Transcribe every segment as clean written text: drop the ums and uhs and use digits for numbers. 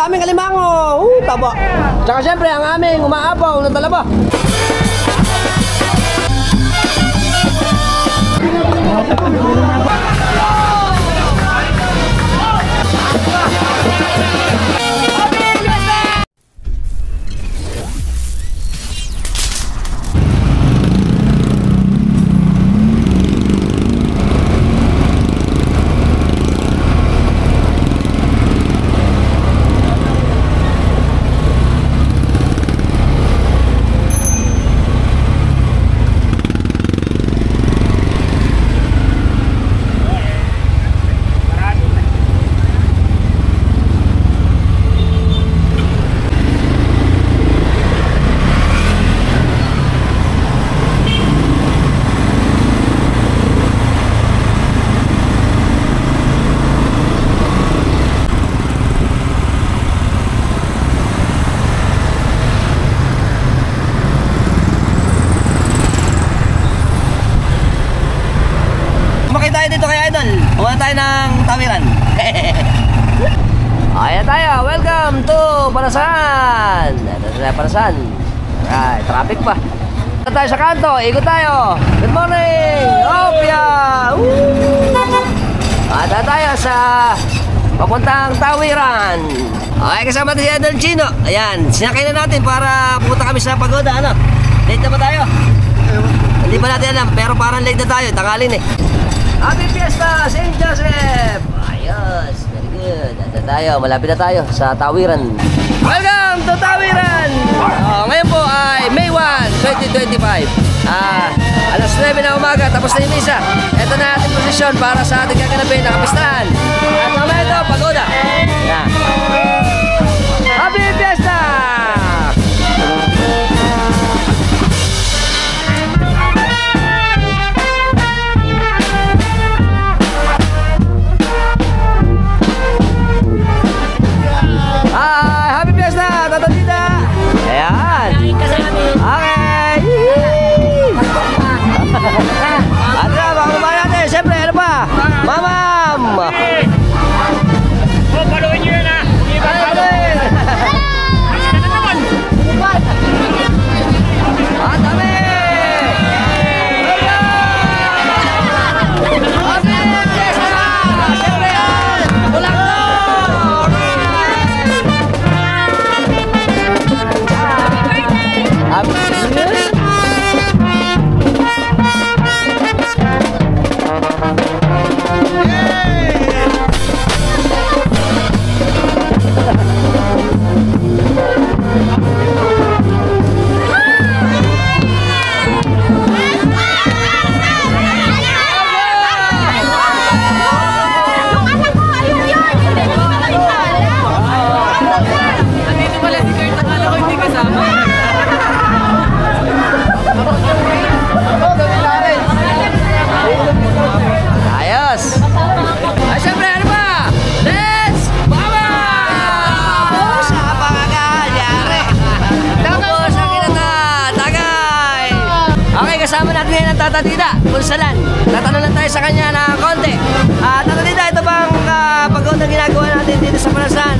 aming alimango. Taba. Tsaka syempre, ang aming umaapaw na talaba. Dito kay Idol, pumunta tayo ng tawiran. Ayan tayo, welcome to Parasan. Ito na Parasan. Alright, traffic pa. Ito tayo sa kanto, ikot tayo. Good morning, Opia. At tayo sa papuntang tawiran. Okay, kasama tayo si Idol Chino. Ayan, sinakay na natin para pupunta kami sa pagoda. Ano? Late na ba tayo? Hindi pa natin alam, pero parang late na tayo, tangalin eh. Happy Fiesta, St. Joseph! Ayos, very good. Ito tayo, malapit na tayo sa tawiran. Welcome to tawiran! Ngayon po ay May 1, 2025. Alas 9 na umaga, tapos na yung misa. Ito na ating posisyon para sa ating kaganapin na kapistahan. At mamaya ito, pagoda. Yeah. Happy Fiesta! Happy Fiesta, Tata Tita! Ayan! Okay! At na, mga babae natin, siyempre, ano pa? Mamam! Oh, paluin nyo yun ha! At dami! Kasama natin ngayon ang Tata Tita, Punsalan. Tatanong lang tayo sa kanya na konti. Tata Tita, ito bang pagoda ginagawa natin dito sa Parasan?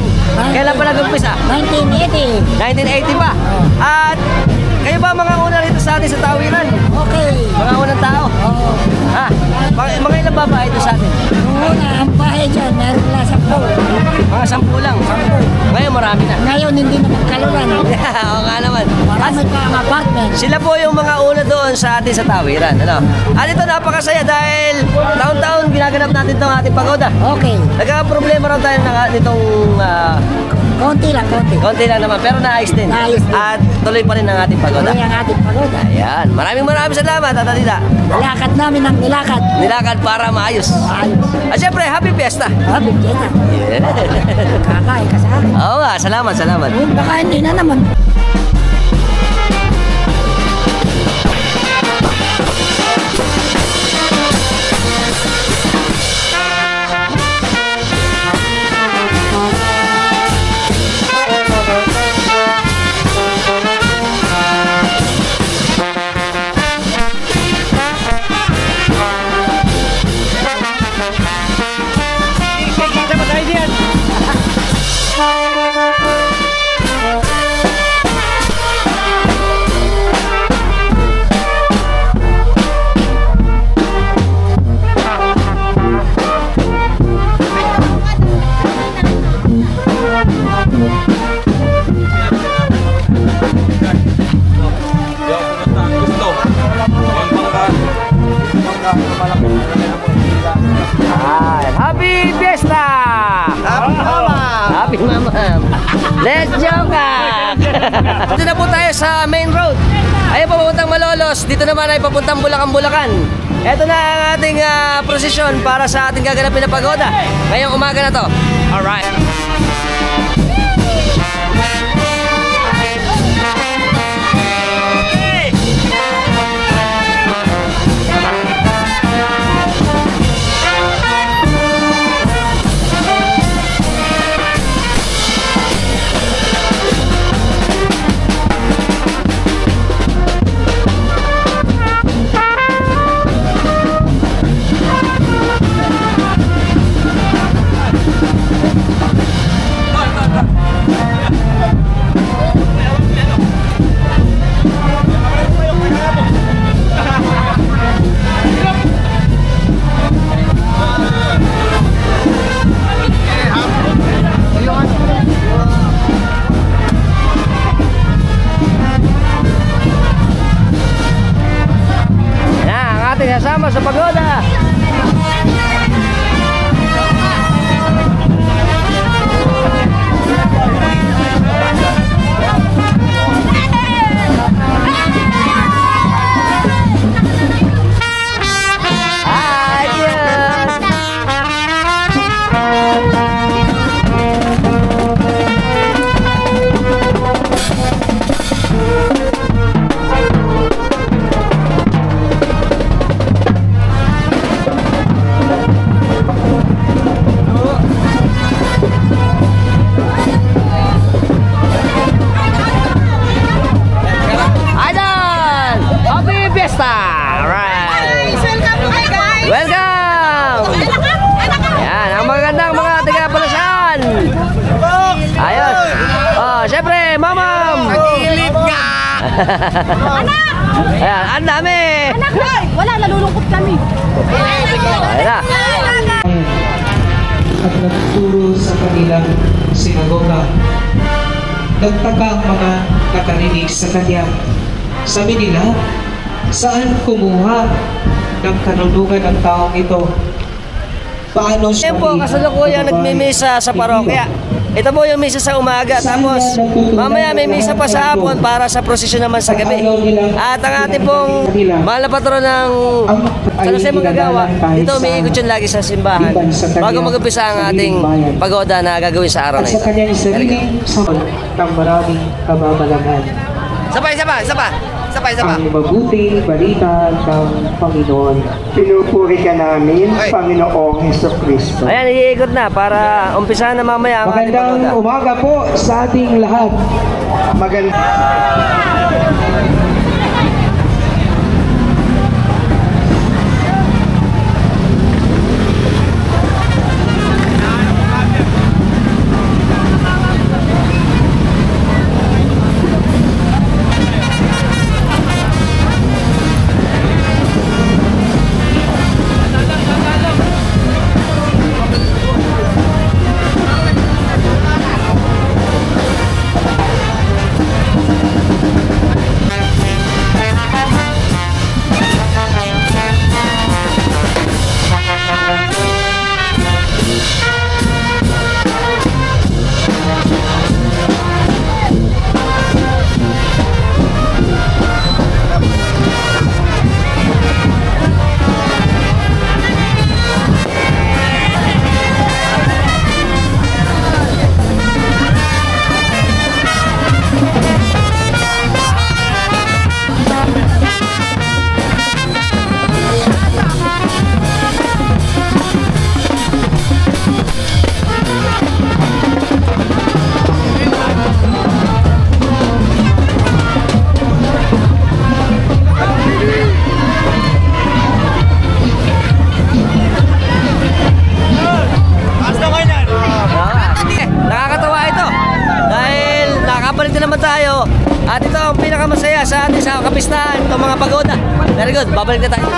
Kailan pa nag-umpisa? 1980. 1980 pa? At kayo ba mga una rito sa atin sa tawiran? Okay. Mga unang tao? Oo. Mga ilang babae ito sa atin? Una, ang bahay dyan, meron lang 10. Mga 10 lang? 10. Ngayon marami na. Ngayon hindi na magkaluran. Oo nga naman. Marami pa ang apartment. Sila po yung mga una doon sa atin sa tawiran. Ano? At ito napakasaya dahil taon-taon ginaganap natin itong ating pagoda. Okay. Nagka-problema raw tayo nitong Konti lang, konti. konti lang naman pero naayos din. Naayos din. At tuloy pa rin ang ating pagoda. Tuloy ang ating pagoda. Ayan. Maraming salamat, Tata Tita. Nilakad namin ang nilakad. Nilakad para maayos. Ayos. At syempre, happy fiesta. Happy Fiesta. Yeah. Kakain ka sa akin. Oo nga, salamat. Baka hindi na naman. Dapat tayo diyan. Fiesta! Happy Mama! Happy Mama! Let's joke! Dito na po tayo sa main road. Ayun po, papuntang Malolos. Dito naman ay papuntang Bulacan. Ito na ang ating prosesyon para sa ating gaganapin na pagoda ngayong umaga na to. Alright. Kasama sa pagoda. Anak! Ayan, ang dami! Anak! Wala, nalulungkot kami. Ayan na. At nagturo sa kanilang sinagoga. Nagtaka ang mga nakarinig sa kanya. Sabi nila, saan kumuha ng kanunungan ng taong ito? Paano siya? Ayan po, kasalukuyan nagmimisa sa parokya. Ito po yung misa sa umaga, tapos mamaya may misa pa sa hapon para sa prosesyon naman sa gabi. At ang ating pong mahal na patron ng San Jose Manggagawa, dito umiikot yun lagi sa simbahan bago mag-umpisa ang ating pagoda na gagawin sa araw na ito. At sa kanyang sariling samon ng maraming kababalagan. Sabay. Ang mabuting balita ng Panginoon. Pinupuri ka namin, Panginoong Hesukristo. Ayan, iikot na para umpisahan na mamaya ang ating Magandang pagoda. umaga po sa ating lahat. Maganda. At ito ang pinakamasaya sa atin sa kapistahan, itong mga pagoda. Very good, babalik na tayo.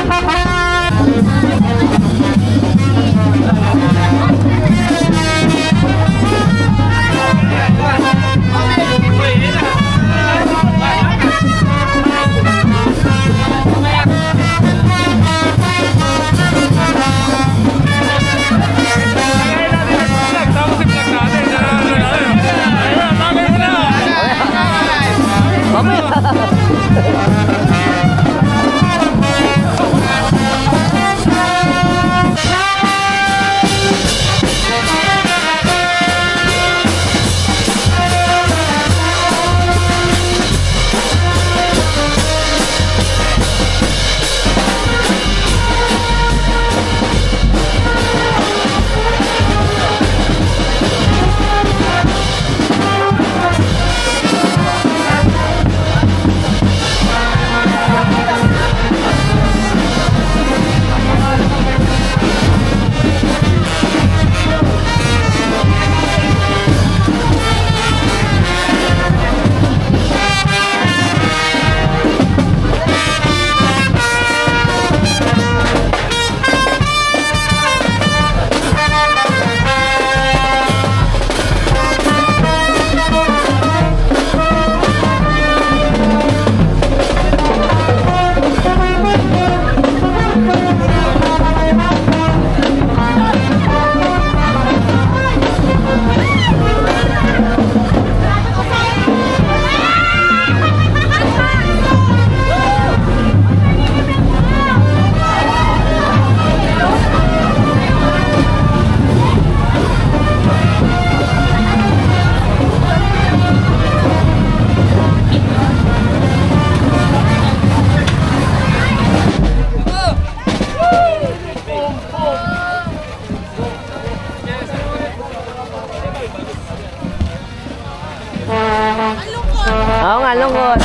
Oo nga, lungkot.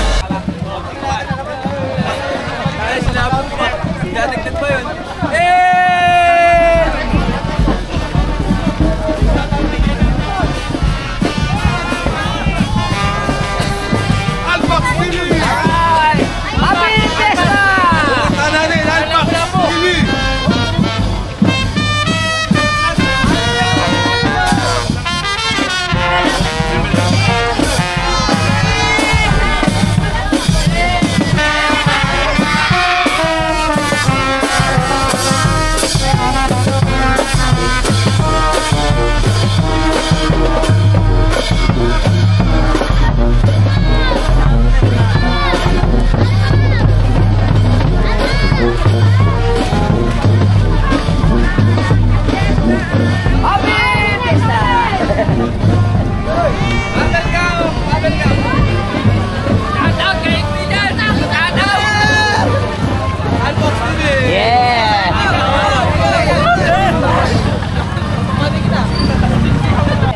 Ay, sinabot ko. Dadagdag pa yun. Alpax TV! Happy Fiesta! Tananin, Alpax TV!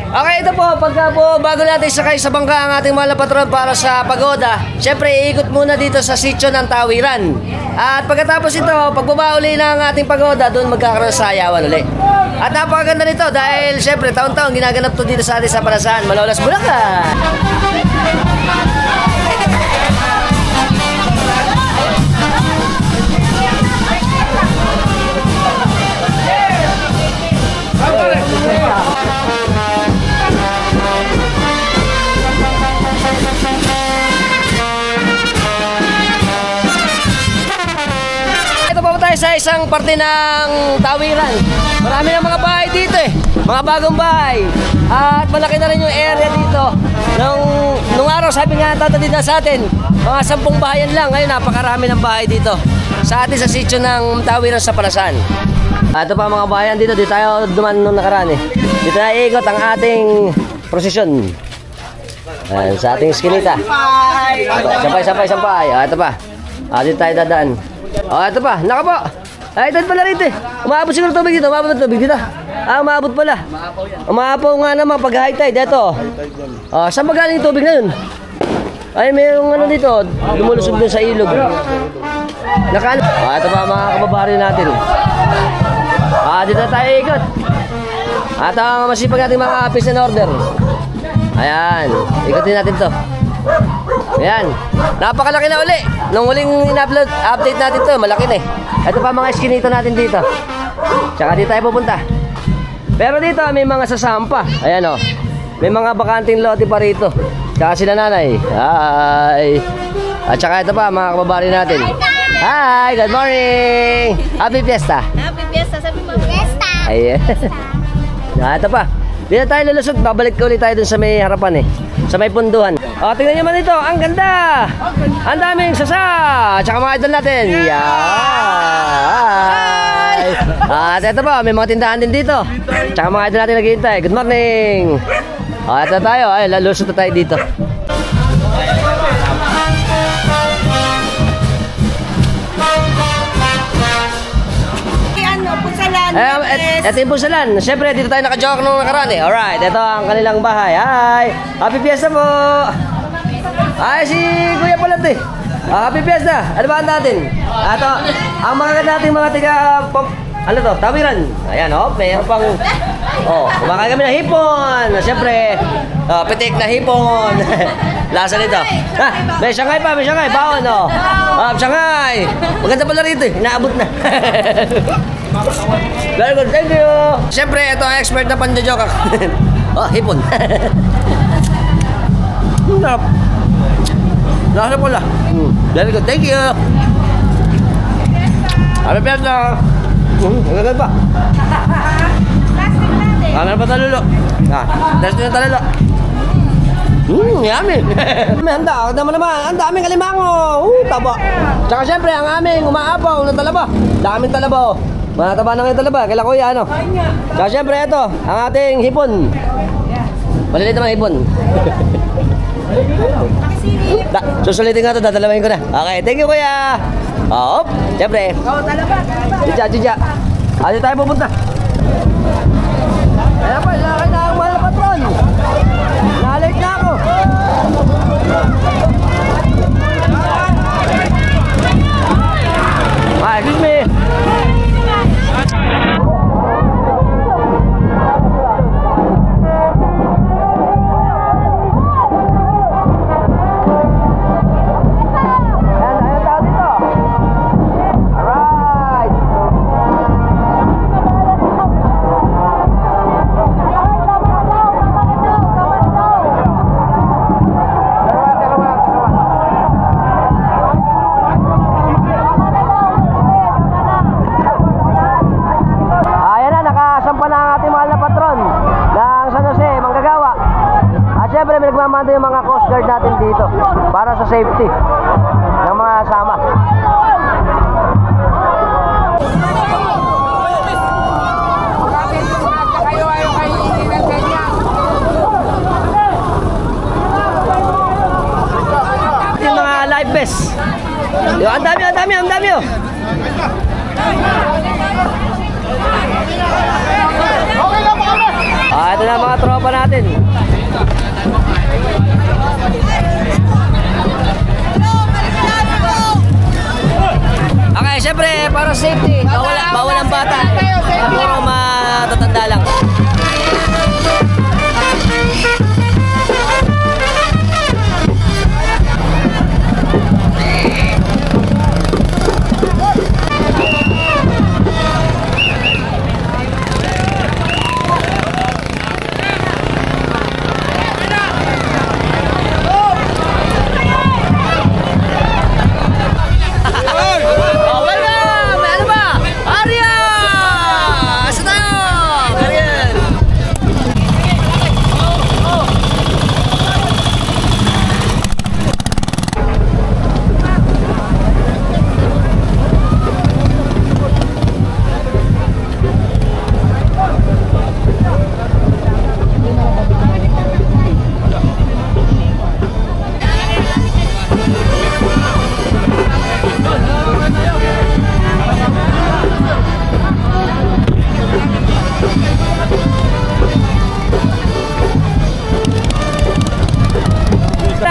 Okay, ito po, pagka po bago natin sakay sa bangka ang ating mga patron para sa pagoda, syempre iikot muna dito sa sitio ng Tawiran. At pagkatapos ito, pagbaba uli ng ating pagoda, doon magkakaroon sa sayawan uli. At napakaganda nito dahil syempre taon-taon ginaganap to dito sa atin sa Palasan, Malolos, Bulacan. Sa isang parte ng Tawiran. Marami ng mga bahay dito mga bagong bahay. At malaki na rin yung area dito. Nung araw, sabi nga tatadid na sa atin, mga 10 bahayan lang. Ngayon, napakarami ng bahay dito sa atin sa sitio ng Tawiran sa Palasan. Ito pa mga bahayan dito. Dito tayo duman nung nakaraan Dito na iikot ang ating prosesyon. Sa ating skinita. Sampay. Ito pa. Dito tayo dadaan. Ito pa. Naka po. Ito pala rito Umaabot siguro tubig dito. Umaabot na tubig dito. Umaabot pala. Umaapaw nga naman pag high tide. Ito. Saan ba galing tubig na yun? Ay, mayroong ano dito. Lumulusog dun sa ilog. Nakano. Ito pa mga kababari natin. Dito na tayo ikot. At ang masipag natin mga peace and order. Ayan. Ikotin natin to. Ayan. Napakalaki na uli. Nung huling update natin to, malaki na Ito pa mga eskinito natin dito. Tsaka dito tayo pupunta. Pero dito may mga sasampa. Ayan May mga bakanting lote pa rito. Tsaka sila nanay. Hi. At tsaka ito pa mga kababari natin. Hi, good morning. Happy Fiesta. Happy Fiesta, sabi mo, Fiesta. Ayan. Ito pa. Dito tayo lulusot. Babalik ulit tayo dun sa may harapan sa may punduhan. Tingnan nyo man ito. Ang ganda. Ang daming sasa. Tsaka mga idol natin. Hi. At ito pa. May mga tindahan din dito. Tsaka mga idol natin naghihintay. Good morning. Ito tayo. Lulusot na tayo dito. Ito yung Pusalan. Siyempre, dito tayo naka-joke nung nakaraan Alright, ito ang kanilang bahay. Hi! Happy Fiesta po! Ay, si Kuya Palat Happy Fiesta! Ano ba ang natin? Ito, ang mga nating mga tiga... Ano to? Tawiran. Ayan, mayroon pang... kumakain kami ng hipon. Siyempre, pitik na hipon. Lasa nito. May Shanghai pa, may Shanghai. Baon, Shanghai. Maganda pala rito Inaabot na. Very good, thank you. Siyempre, ito ang expert na panjajok. Hipon. Lasa pala. Very good, thank you. Happy Fiesta. Agad pa. Ano pa talulo? Testing na talulo. Yummy. May handa. Naman. Ang daming kalimango. Taba. Tsaka syempre, ang aming umaapaw ng talaba. Daming talaba. Mataba na ngayon talaba. Kailan kuya, Tsaka syempre, ito. Ang ating hipon. Malilit naman hipon. Susulitin nga ito. Dadalawin ko na. Okay, thank you kuya. Siyempre. Chicha. Dito tayo pupunta. Ayan pa, lakay na ang mahal na patron. Nalate na ako. syempre may nagmamando yung mga Coast Guard natin dito para sa safety ng mga kasama. Yung mga life vest. Yung ang dami oh. Ito na mga tropa natin. Okay, syempre para safety, bawal ang bata. Puro matatanda lang.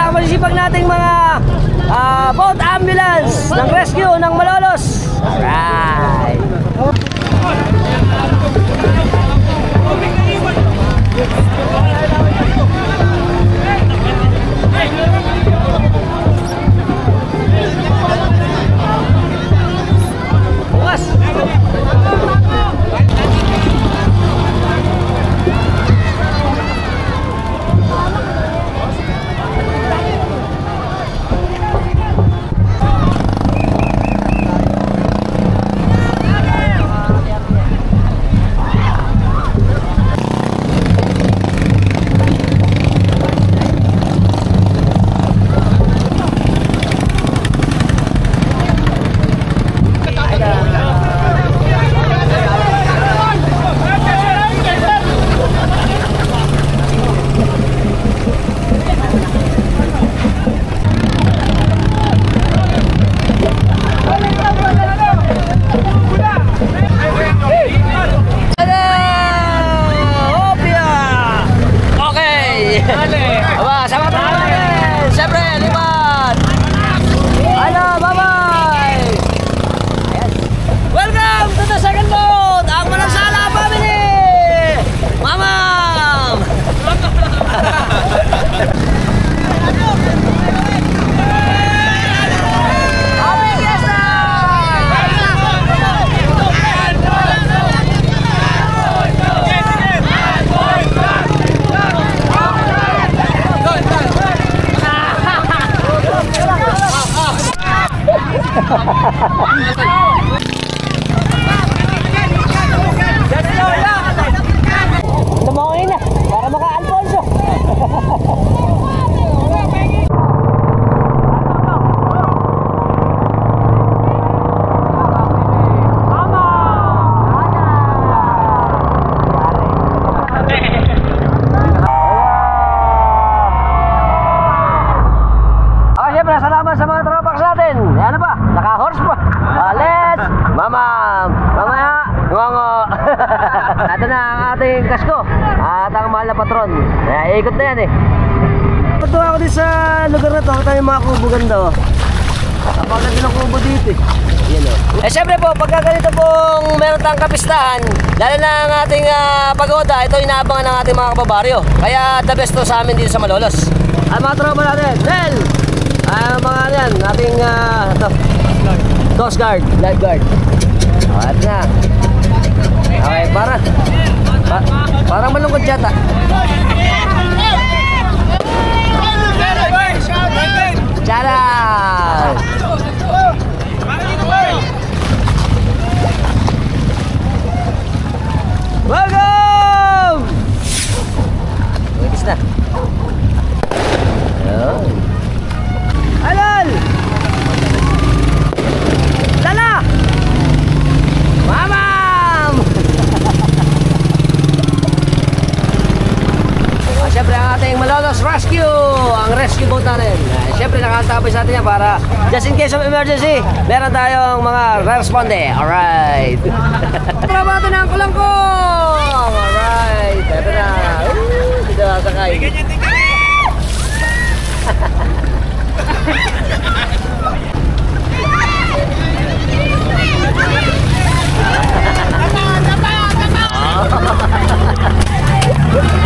Masisipag nating mga boat ambulance ng rescue ng Malolos. Alright. Bukas. Tumawain na para maka-Alfonso. Salamat sa mga tropax natin. Ano ba? Naka-horse pa. Let's mamaya ngongo. Ito na ang ating kasko at ang mahal na patron. Ikot na yan eh. Patuwa ako din sa lugar na to. Ito yung mga kubo ganda oh. Napaganda ng kubo dito eh. Yan oh. Siyempre po, pagka ganito pong meron tayong kapistahan, lalo na ang ating pagoda, ito inaabangan ng ating mga kababaryo. Kaya the best to sa amin dito sa Malolos. Ang mga tropa natin, Del! Mga yan, ating ito, Coast Guard, lifeguard. At na. Okay, parang malungkot yata. Charan! Welcome! Wait na. Siyempre ang ating Malolos Rescue, ang rescue boat natin. Siyempre nakatabay sa atin yan para just in case of emergency, meron tayong mga responde. Alright. Trabato na ang kulangkong. Alright. Ito na. Dito sakay.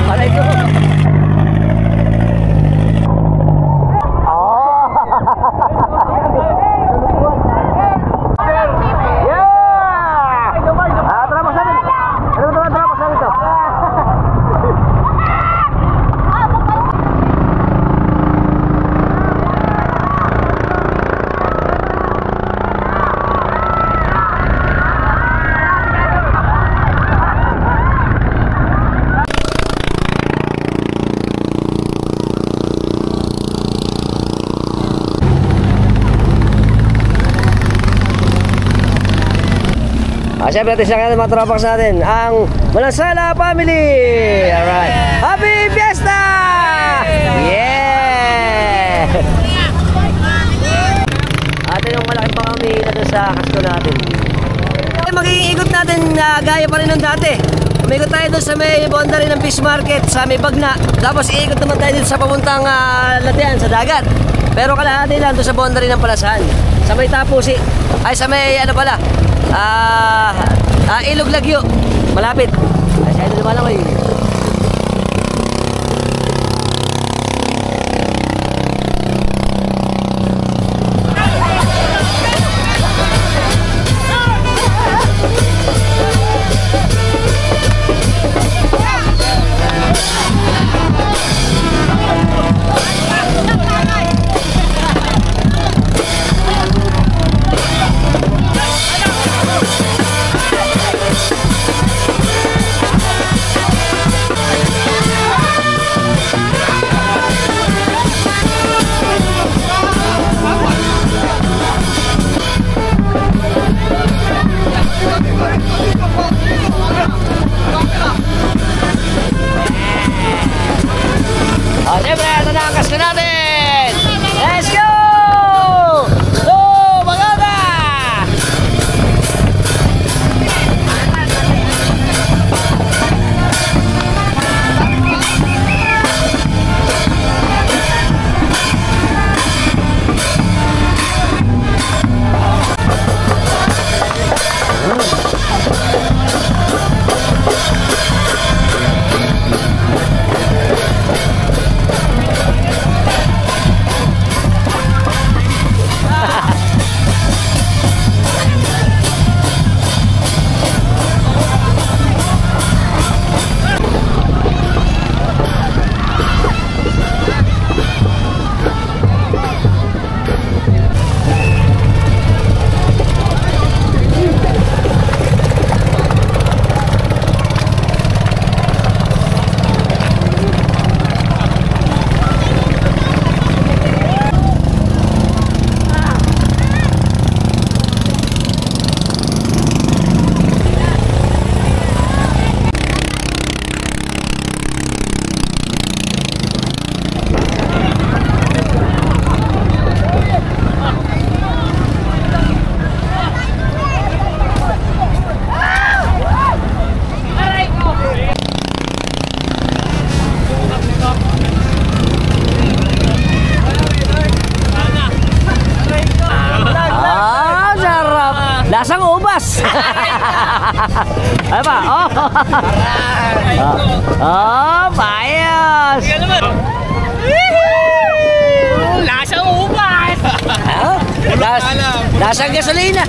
Alay ko. Siyempre natin siya mga tropax natin, ang Malansala family. Alright. Happy Fiesta! Yeah! At yung malaking pangami na doon sa kasto natin. Magiging ikot natin gaya pa rin ng dati. Umikot tayo doon sa may boundary ng fish market, sa may Bagna. Tapos iikot naman tayo dito sa papuntang Latian, sa dagat. Pero kalahati lang doon sa boundary ng Palasan. Sa may Tapusi. Ay, sa may ano pala, Ilog Lagyo. Malapit. Ay, sa ito naman ako eh. Siyempre, ito na ang kasko natin! Let's go! So, maganda! Lasang ubas. Ano ba? Oh. Oh, payos. Lasang ubas! Lasang gasolina.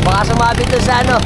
Baka sumabit doon sa ano.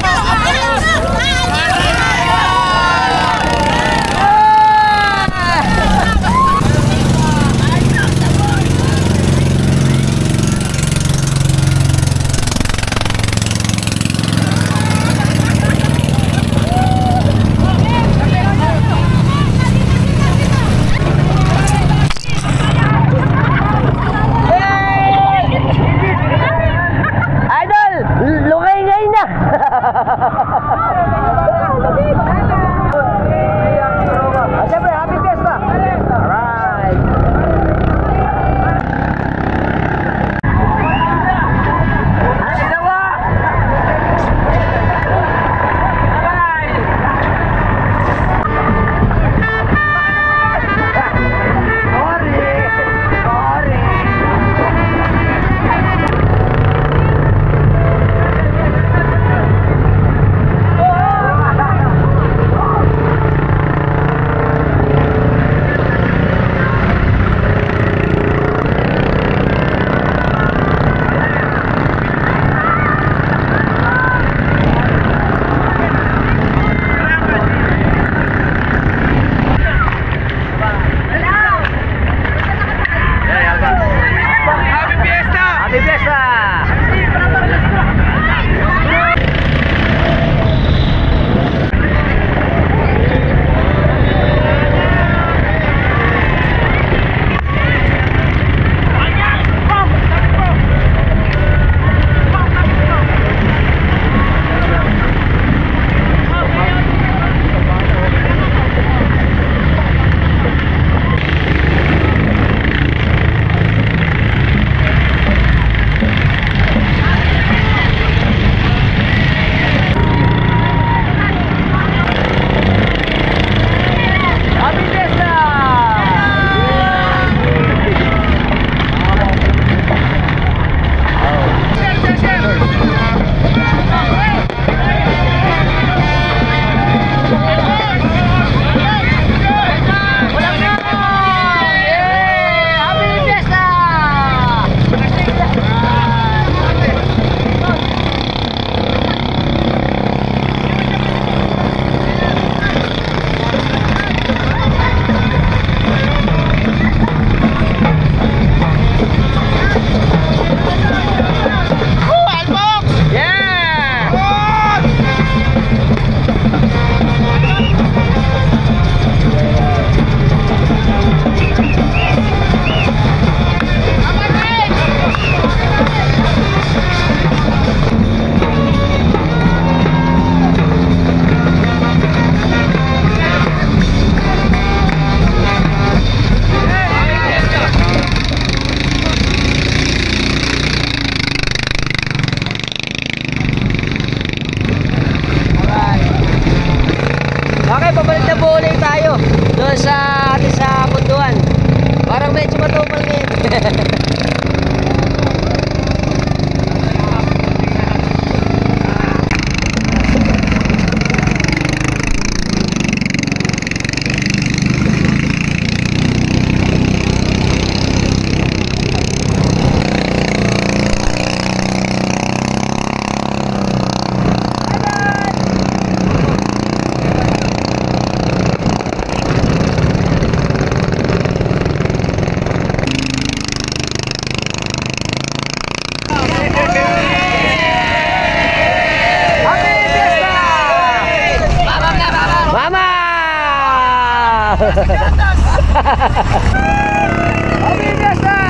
Happy Fiesta!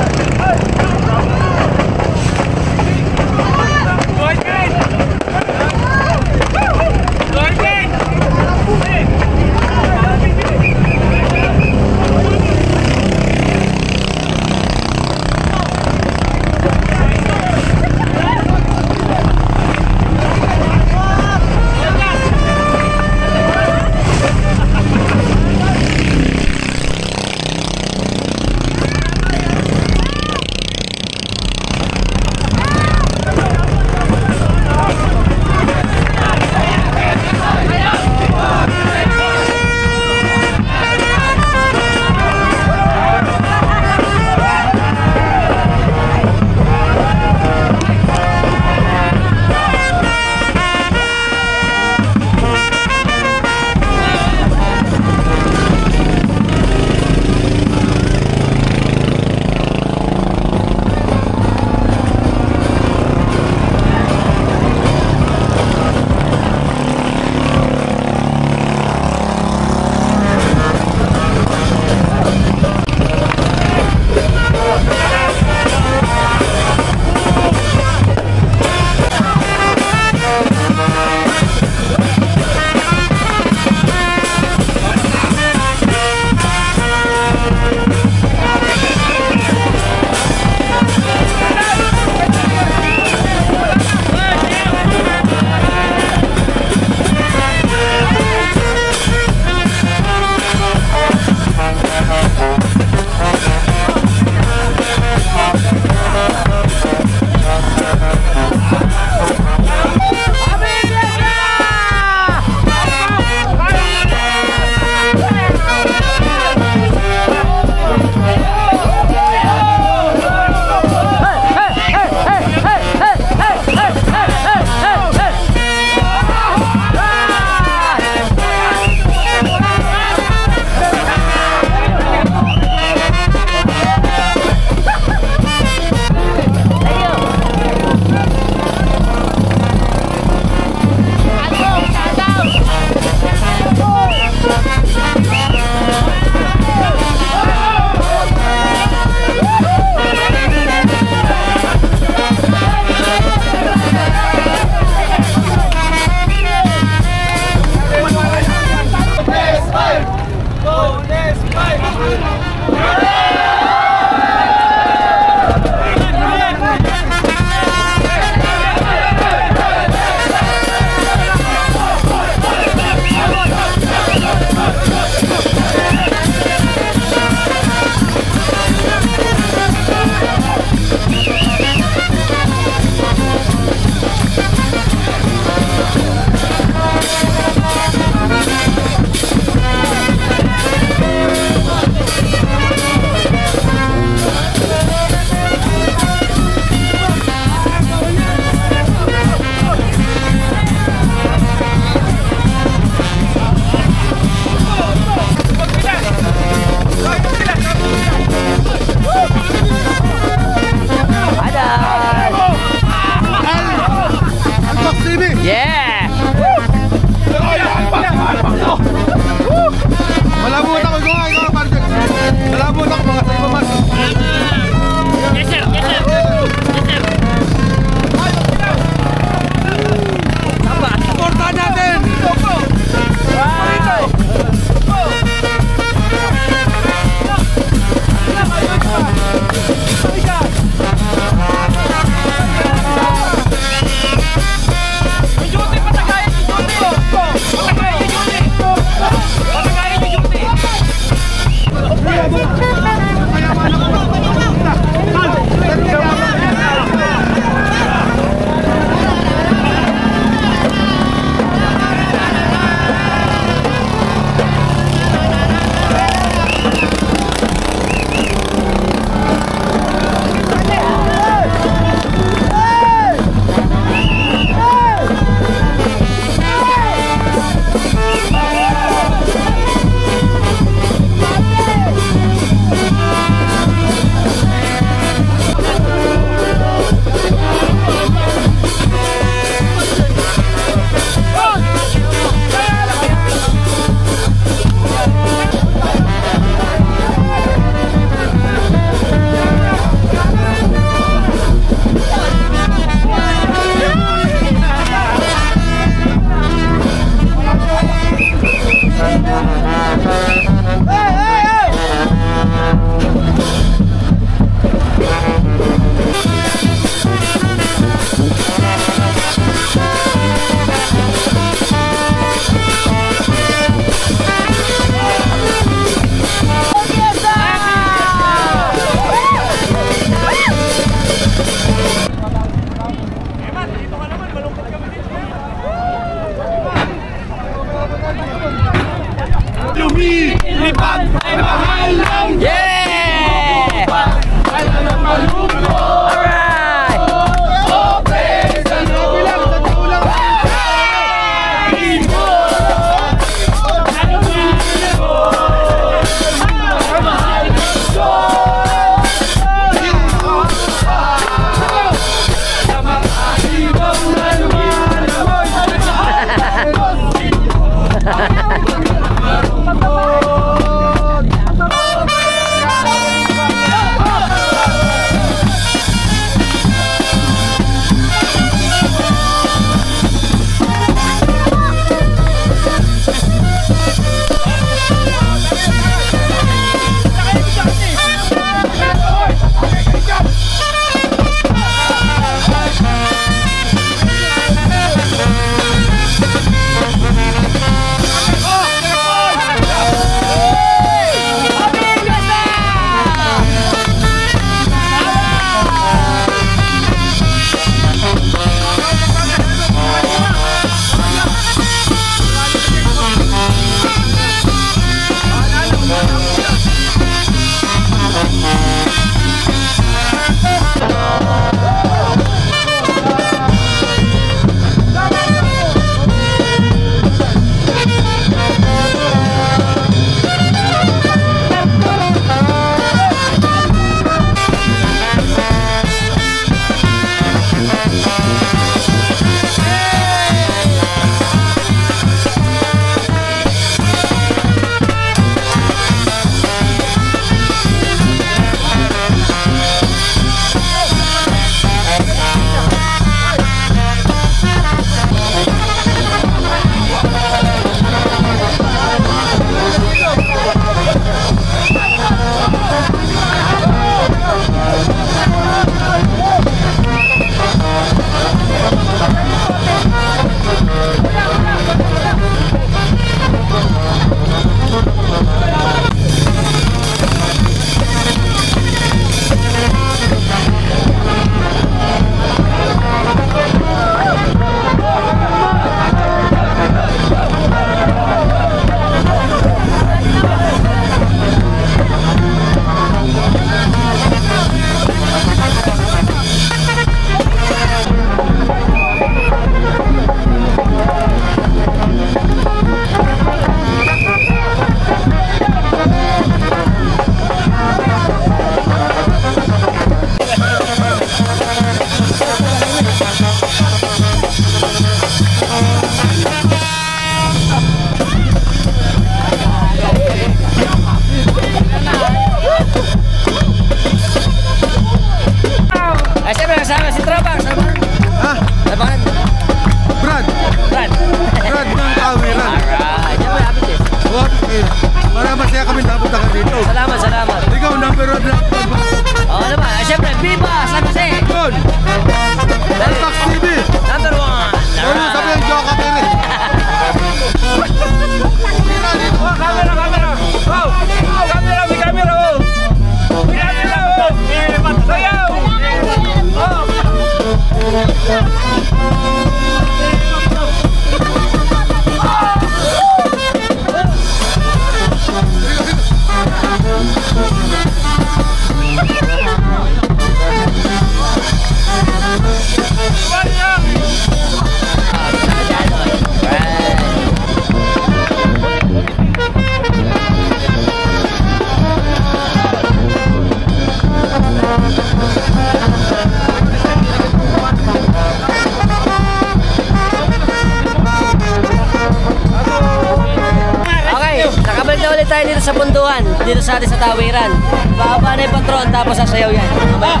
sa punduhan, dito sa atin sa tawiran. Bababa na yung patron, tapos sasayaw yan. Mamaya.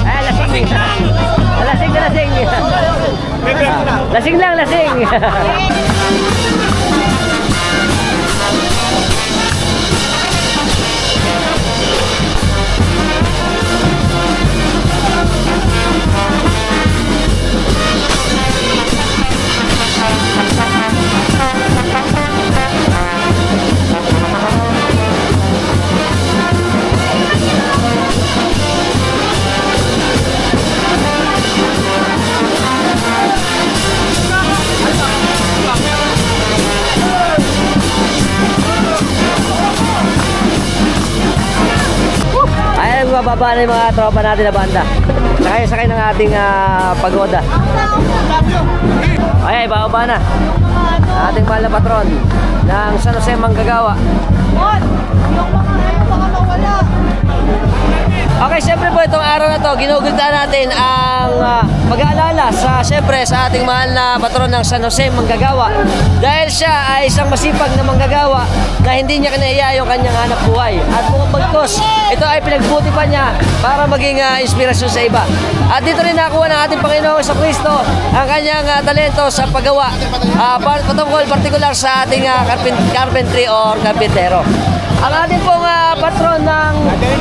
Ay, lasing na. Lasing na, lasing. Lasing lang, lasing. Bababa na yung mga tropa natin na banda. Sakay ng ating pagoda. Ay, bababa na ating mahal na patron ng San Jose Manggagawa. Okay, siyempre po itong araw na to, ginugultaan natin ang mag-aalala siyempre sa ating mahal na patron ng San Jose Manggagawa. Dahil siya ay isang masipag na manggagawa na hindi niya kinaiya yung kanyang hanap buhay. At kung bagkos, ito ay pinagbuti pa niya para maging inspirasyon sa iba. At dito rin nakuha ng ating Panginoong Jesucristo ang kanyang talento sa paggawa. Patungkol partikular sa ating carpentry or carpintero. Ang ating pong patron ng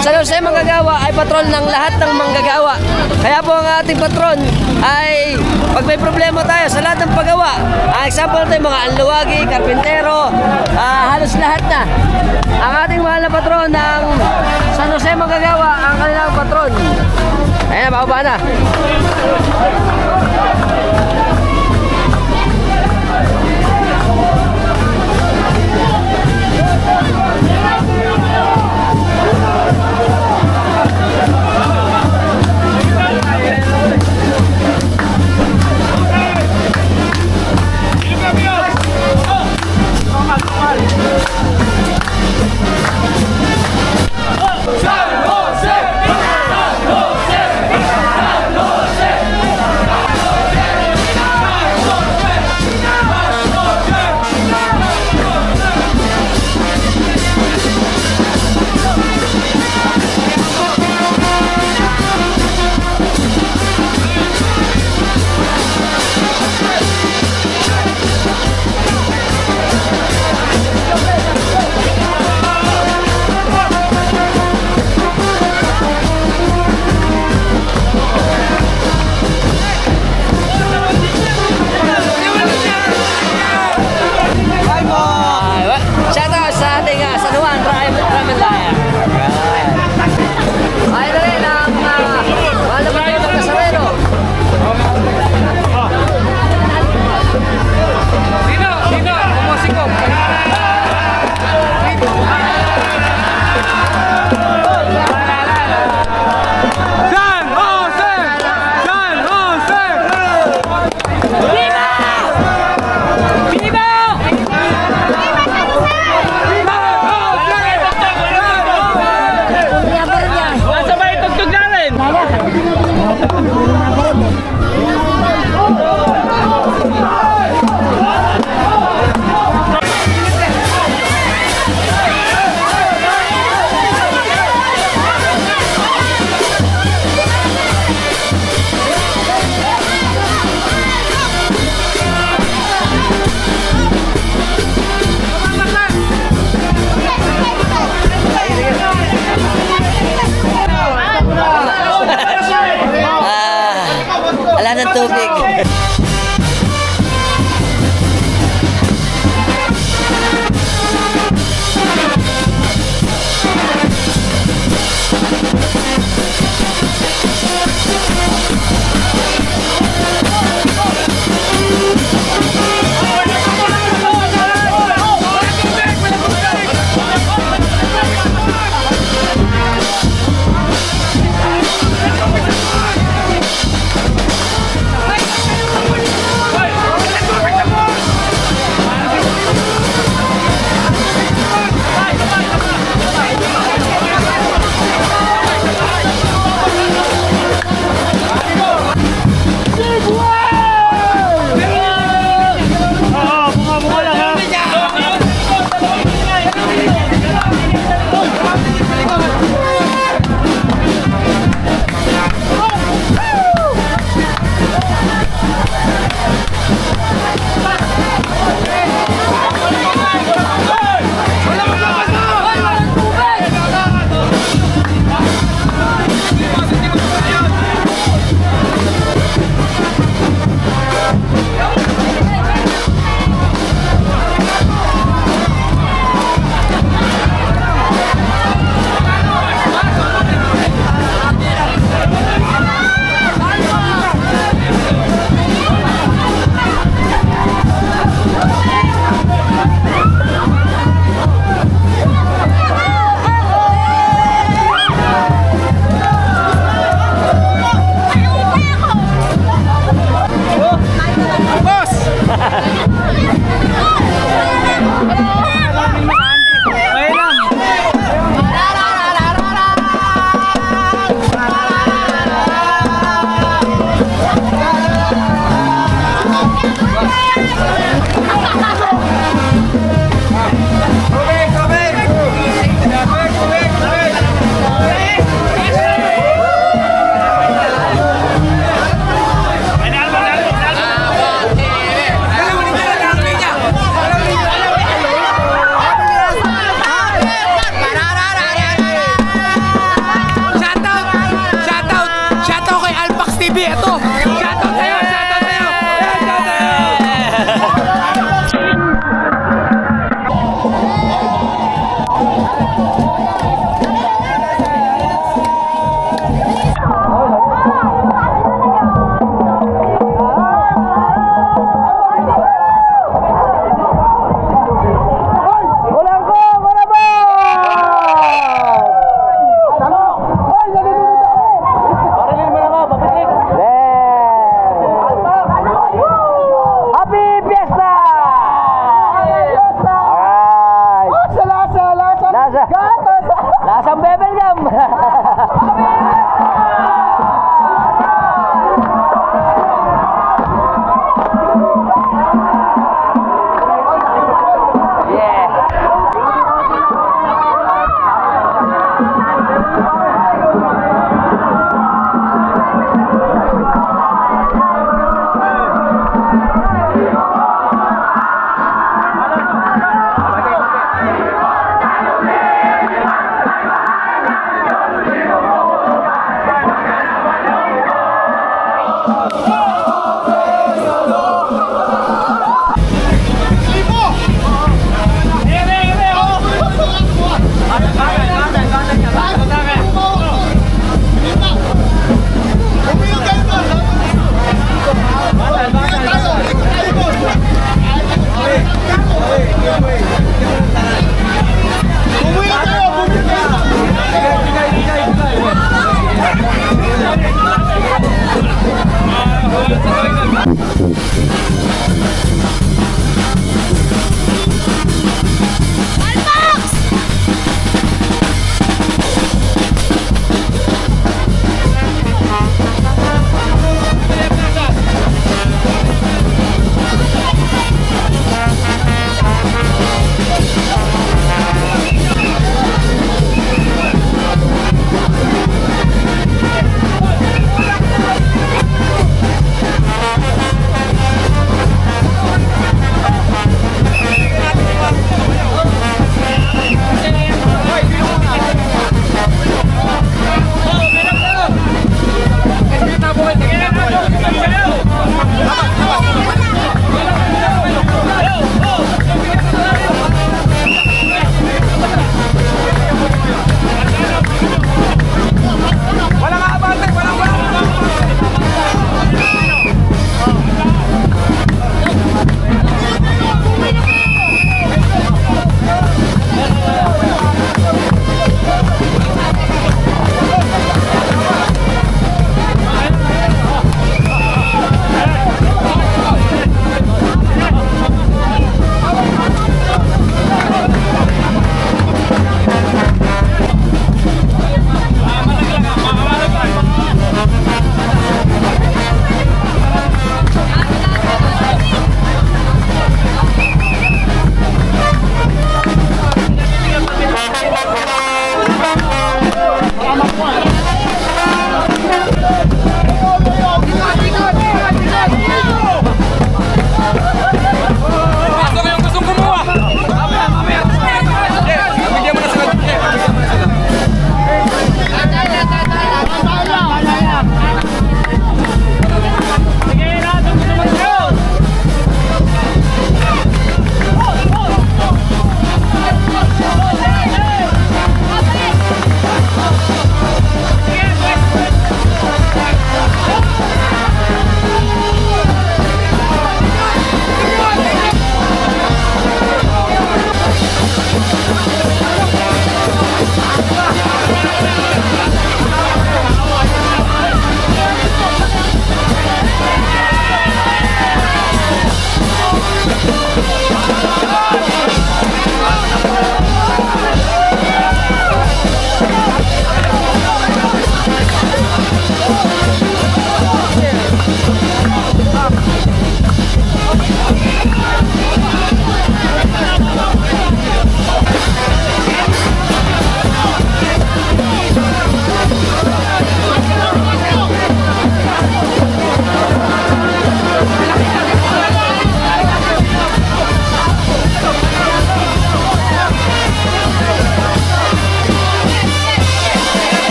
San Jose Manggagawa ay patron ng lahat ng manggagawa. Kaya po ang ating patron ay pag may problema tayo sa lahat ng paggawa, ang example natin mga anluwagi, karpintero, halos lahat na. Ang ating mahal na patron ng San Jose Manggagawa, ang kanilang patron. Ayan na, bababa na.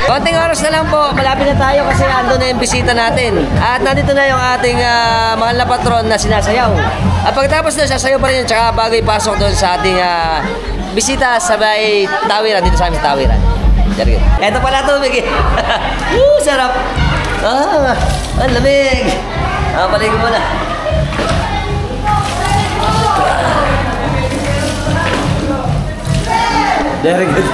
Konting oras na lang po, malapit na tayo kasi ando na yung bisita natin. At nandito na yung ating mahal na patron na sinasayaw. At pagkatapos na, sasayaw pa rin yun, tsaka bago ipasok doon sa ating bisita sa may tawiran, dito sa aming tawiran. Eto pala tubig eh. Sarap. Ang lamig. Paligo mo na. Very good.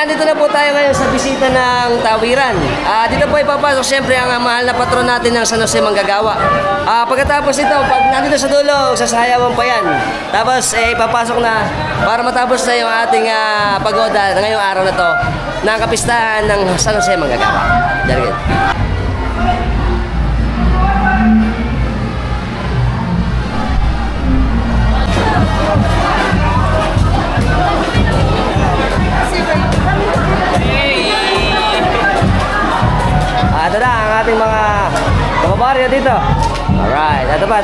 andito na po tayo ngayon sa bisita ng Tawiran. Dito po ipapasok siyempre ang mahal na patron natin ng San Jose Manggagawa. Pagkatapos ito, pag nandito sa dulo, sasayawan pa yan. Tapos ipapasok na para matapos na yung ating pagoda ngayong araw na to ng kapistahan ng San Jose Manggagawa. Jarigit. Ito na ang ating mga kababaryo dito. Alright, ito pa.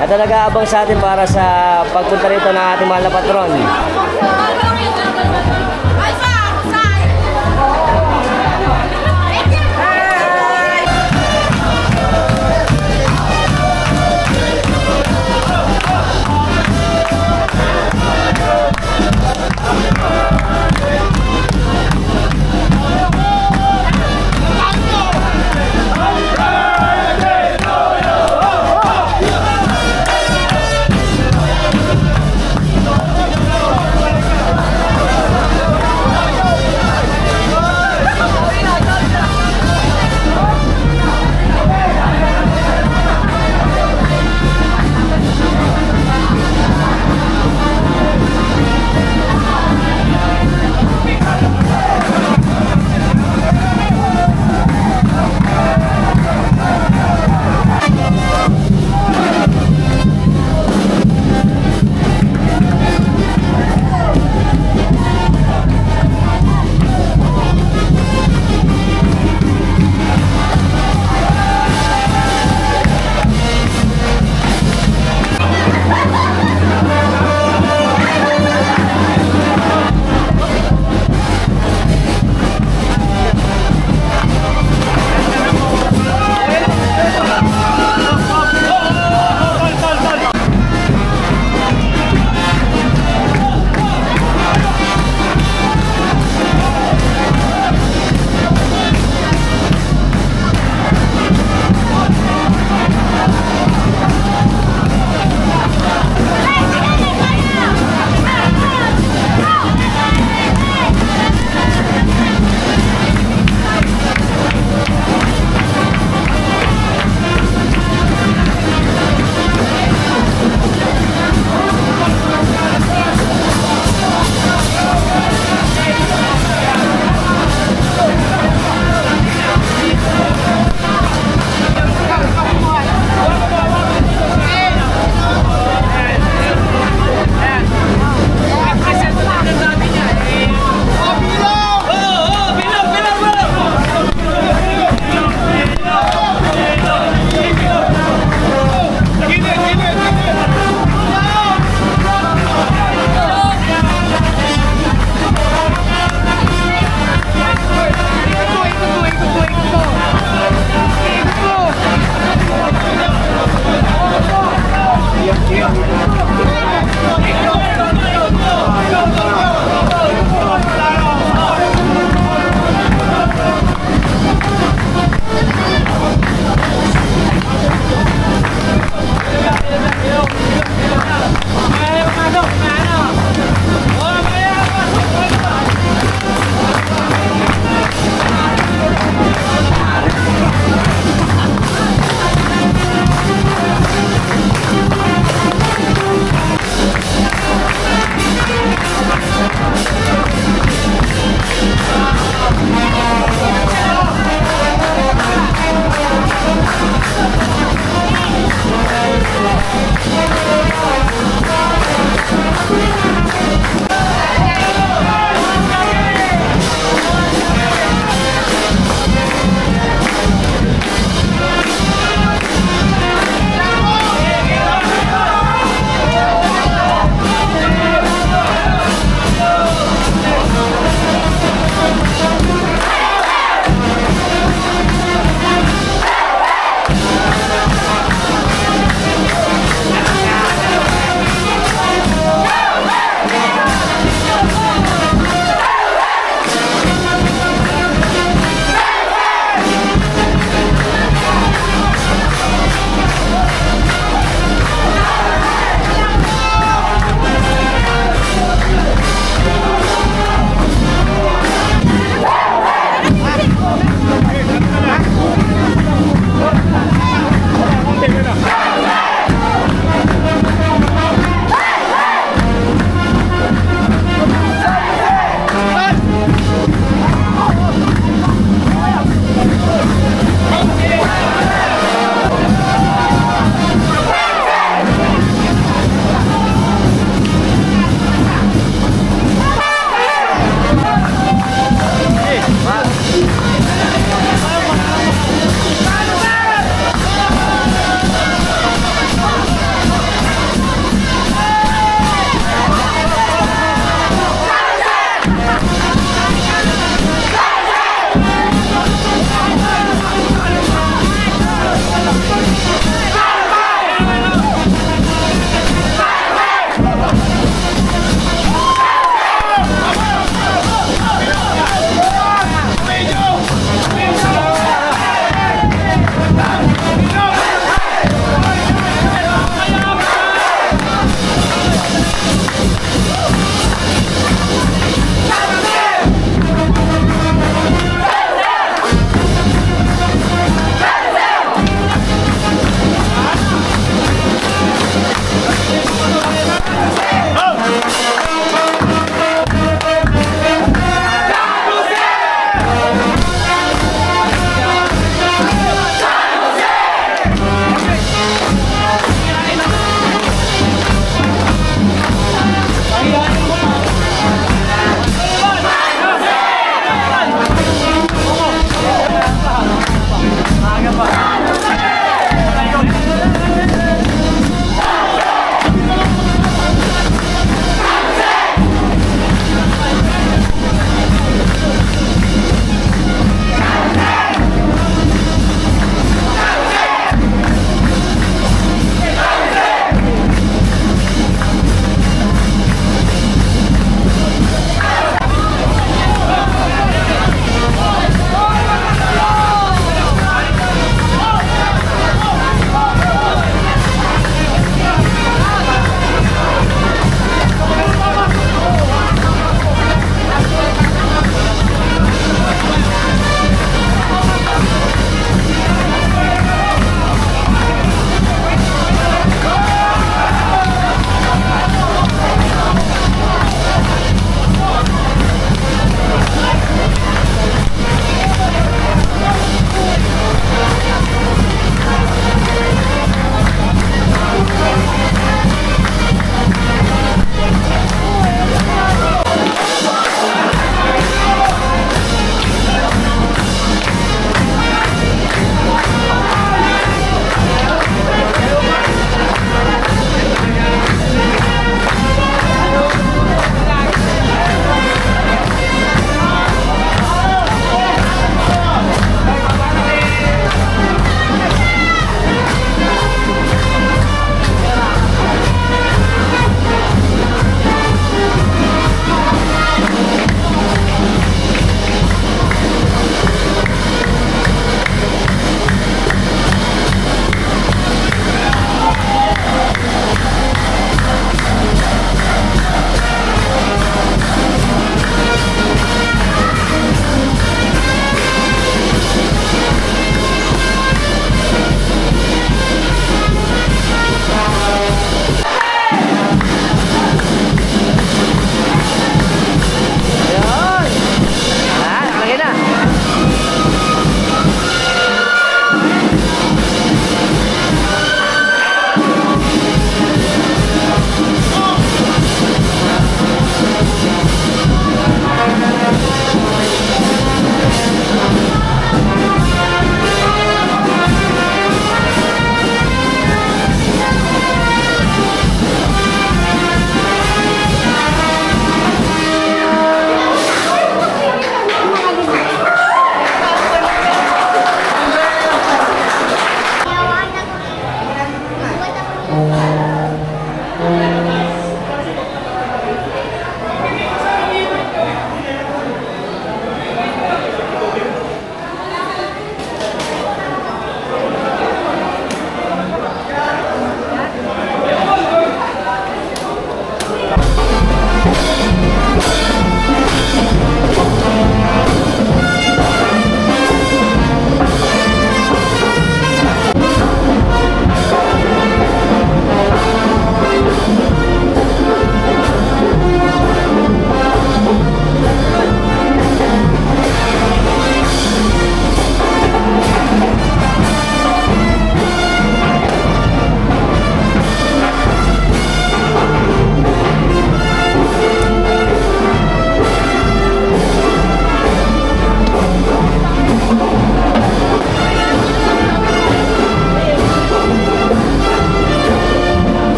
Ito nag-aabang sa atin para sa pagpunta rito ng ating mahal na patron.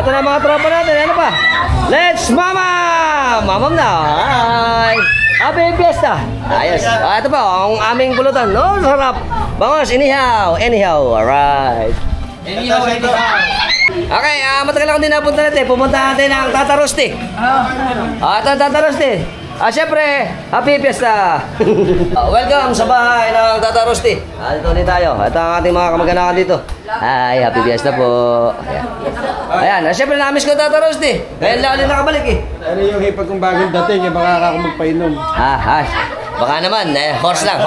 Ito na mga tropa natin. Ano pa? Let's mama! Mamam na. Hi! Happy Fiesta! Ayos. Ito pa, ang aming pulutan. No, sarap. Bangos, anyhow. Alright. Okay, matagal ako din napunta natin. Pumunta natin ang Tata Rosti. Ito ang Tata Rosti. Siyempre, Happy Fiesta! Welcome sa bahay ng Tata Rosti. Dito ulit tayo. Ito ang ating mga kamag-anakan dito. Hi, Happy Fiesta po. Ayan, siyempre na-miss ko Tata Rosti. Ngayon lang ulit nakabalik eh. Ano yung hipag kong bagong dating, yung baka ako magpainom. Baka naman, horse lang.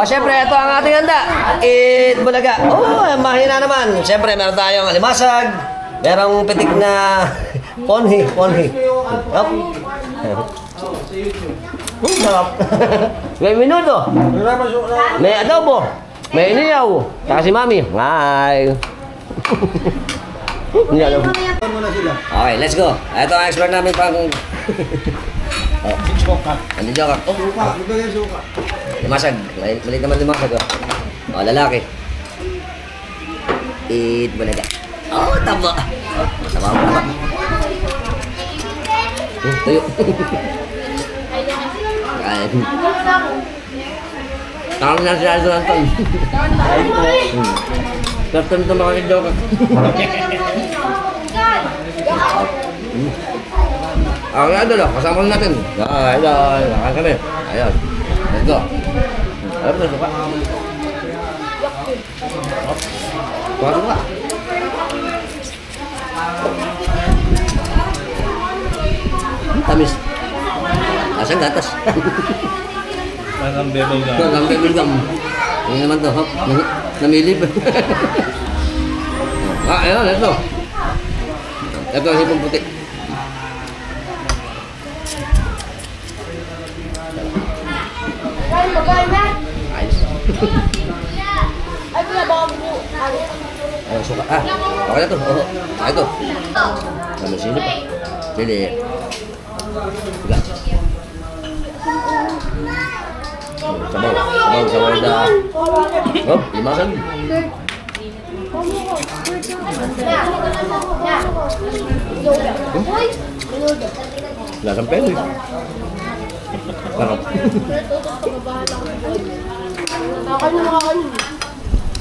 Siyempre, ito ang ating handa. Eat bulaga. Mahina naman. Siyempre, meron tayong alimasag. Merong pitik na ponhi. Up. Sarap. May minuto. May adobo. May iniyaw. Saka si Mami. Hi. Okay, let's go. Ito ang expert namin pang... Ano joke? Limasag. Maliit naman limasag. Lalaki. Eat bulaga. Taba. Taba. Tuyo. Kain. Tawag na siya sa Anton. Kapten ito makakidyoka. Idol, kasama natin. Idol, kakain kami. Ayun. Let's go. Ayun na, suka. Suka. Tamis. Asang gatas. Parang bebel gum. Parang bebel gum. Ini naman to, hop. Namilip. Ayun, ito. Ito ang hipong puti. Ayos. Ayun, suka. Okay na to. Ito. Sama sino pa? Sili. Suka. Sabaw dah. Limasan. Lasang pelo. Sarap.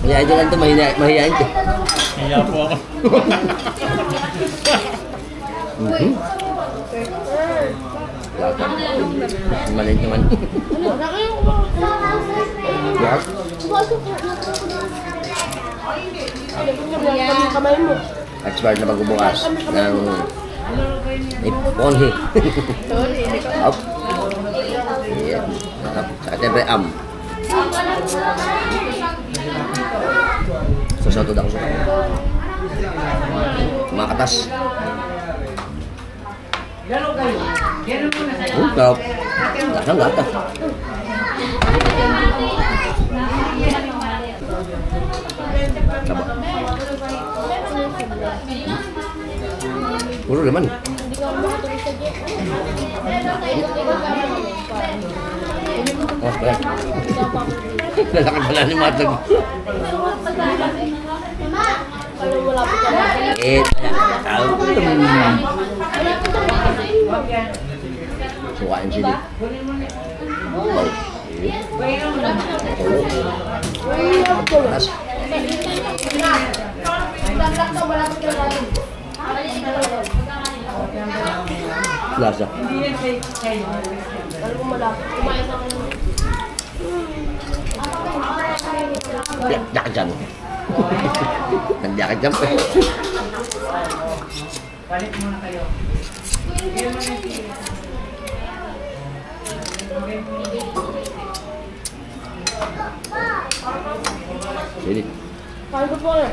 Mahihain dyan lang ito, mahihain ito. Kaya po ako. Maliit naman. Expert na pagbubukas ng ponhi. Up. Yan. Saka siyempre Sasatod ako suka. Makatas. Sarap. Lasang gatas. Coba. Puro laman. Kaya. Lalakad pala ni Matag. Sukain sini. Panas. Lasa. Jangan jangan. Jangan jangan. Balik muna kayo. Sini. Makanya.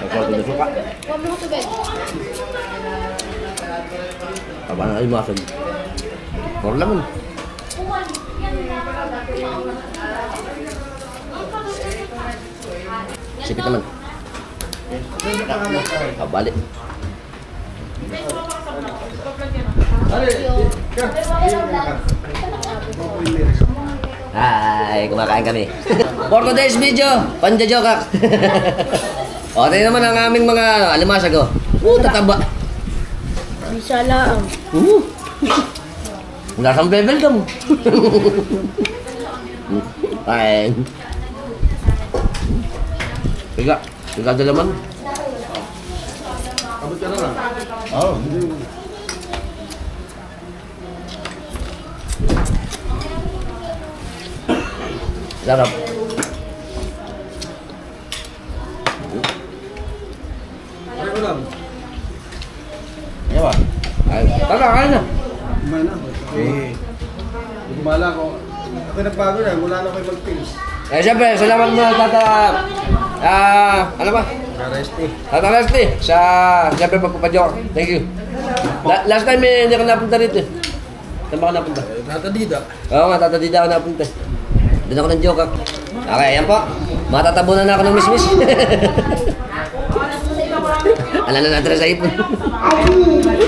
Kalau tidak suka. Apa lagi masuk? Korang lemon. Sipit naman. Balik. Hai, kumakain kami. For today's video, Panjajokak. O, tayo naman ang aming mga alimasag, oh. Tataba. Bisa lang. Nasang bebel ka mo. Ay. Tiga dalaman. Abot ka na lang. Oh. Sarap. Ay ko lang. Yawa. Ay, tara, kain na. Kumain na. Hindi kumala ko. Ako nagbago na. Mula na kayo mag-face. Eh, siyempre, salamat mo, Tata. Ano ba? Kareste. Tata Lesty, siyempre, pagpapadyo. Thank you. Last time, hindi ka napunta rito. Saan ba ka napunta? Tata Dida. Oo nga, Tata Dida ako napunta. Doon ako ng joke. Okay, yan po. Matatabunan na ako ng miss-miss. Alam na natin sa ipon.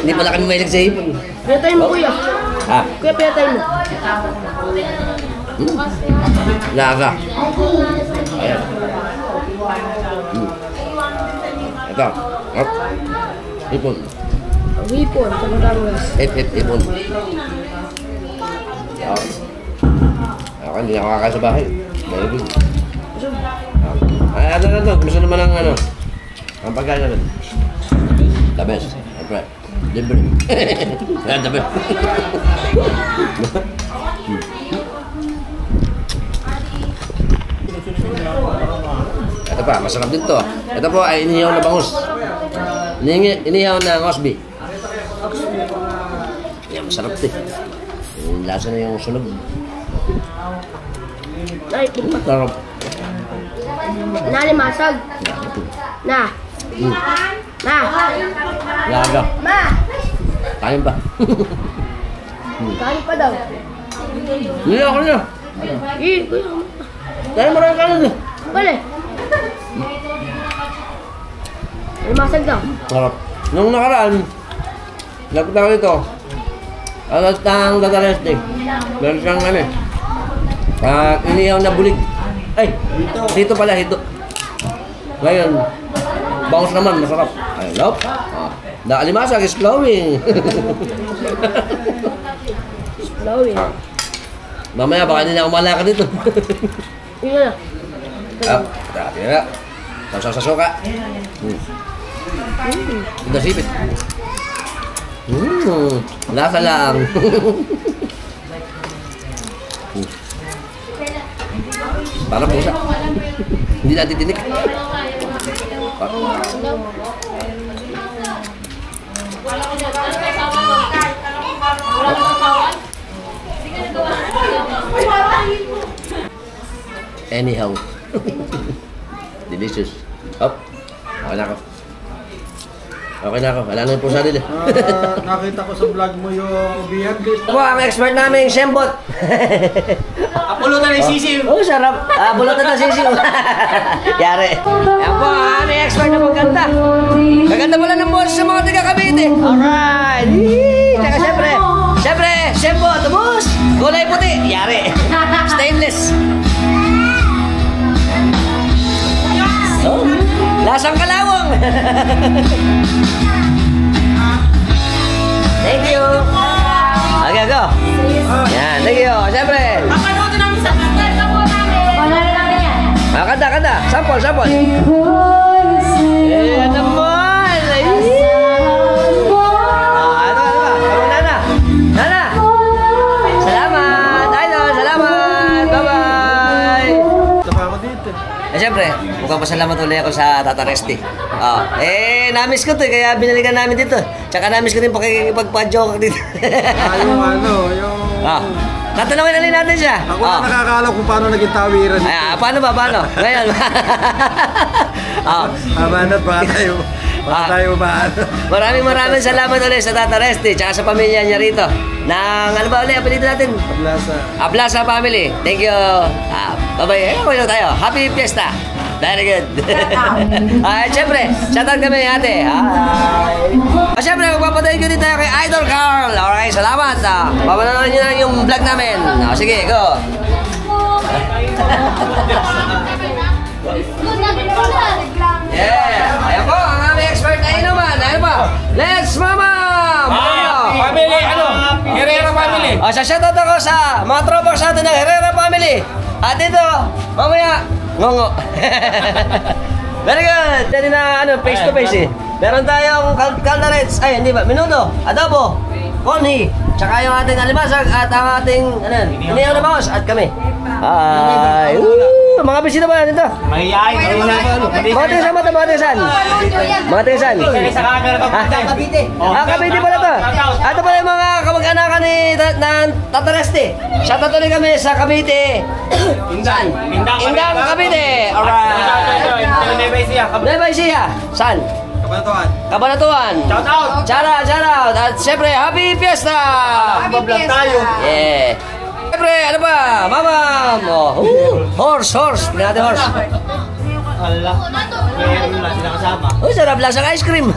Hindi pala kami mahilig sa ipon. Pinatay mo, kuya. Ha? Kuya, pinatay mo. Laga. Ayan. Ito. Hop. Ipon. Hipon sa Batangas. Ipon. Ako, hindi ako kakain sa bahay. Very good. Ay, ano. Gusto naman ang ano. Ang pagkain naman. The best. Siyempre. Libre. Yan, the best. Ito pa, masarap din to. Ito po ay inihaw na bangus. Inihaw na ngosbi. Yan, masarap din. Yung lasa na yung sunog. Ay, pumpa. Sarap. Nalimasag. Na. Na. Laga. Ma. Kain pa. Kain pa daw. Hindi ako na. Kuya. Kaya mo rin kanin eh. Bale. Nalimasag daw. Sarap. Nung nakaraan, napunta ko dito. Alas tang Dadareste. Meron siyang ano eh. Inihaw na bulig. Ay, dito pala, ito. Ngayon, bangus naman, masarap. Ay, love. The alimasag is flowing. Flowing. Mamaya, baka hindi na umala ka dito. Yun na. Grabe na. Sausaw sa suka. Ito sipit. Lasa lang. Parang pusa. Hindi natin tinik. Anyhow. Delicious. Hop. Okay na ako. Okay na ako. Wala na yung pusa din eh. Nakita ko sa vlog mo yung ubihan. Ako ang expert namin, Shembot. Apulutan ng sisiw. Oh, sarap. Bulutan na sisiw. Yari. Yan po, ang aming expert na magkanta. Maganda pala ng boss sa mga taga Cavite. Alright. Tsaka syempre, Shembot, boss. Kulay puti. Yari. Stainless. Oh, lasang kalawang. Thank you. Okay, go. Yan, thank you. Siyempre. Papanoodin namin sa vlog. Support namin. Panoodin namin yan. Kanta. Sample. Yan naman. Ano ba? Nana. Salamat. Idol, salamat. Bye-bye. Saka ako dito. Siyempre, mukhang pasalamat ulit ako sa Tata Resty. Namiss ko to kaya binalikan namin dito. Tsaka namiss ko din pakikipagpa-joke dito. Tatanawin ulit natin siya. Ako na nakakaalam kung paano naging tawiran. Paano? Ngayon. Abanat, baka tayo ba? Maraming salamat ulit sa Tata Resty tsaka sa pamilya niya rito. Ano ba ulit? Apelito natin? Ablasa family. Thank you. Bye-bye. Kaya tayo. Happy Fiesta. Very good. Siyempre, shoutout kami ate. Siyempre, magpapatayin ko din tayo kay Idol Carl. Alright, salamat. Papanood nyo lang yung vlog namin. Sige, go. Yeah! Ayan po, ang aming expert na inuman. Ayan po. Let's mama! Family, Herrera family. O, shoutout ako sa mga tropa sa atin ng Herrera family. At dito, mamaya, ngongo. Very good. Dali na, face to face eh. Meron tayong calderets, ay hindi ba, menudo, adobo, conhi, tsaka yung ating alimasag at ang ating, inihaw na bangos at kami. Ay, mga bisita ba yan ito? Mahihayin. Mga tigasan mo ito, mga tigasan. Mga tigasan. Cavite. Cavite pala ito. Ito pala yung mga kamag-anakan ni Tatareste. Shoutout ulit kami sa Cavite. Indang Cavite. Alright. Nueva Ecija. Saan? Kabanatuan. Shout out. At siyempre, Happy Fiesta. Tayo. Yeah. Siyempre, ano ba? Mamam. Horse. Tingnan natin horse. Sarap lang sa ice cream.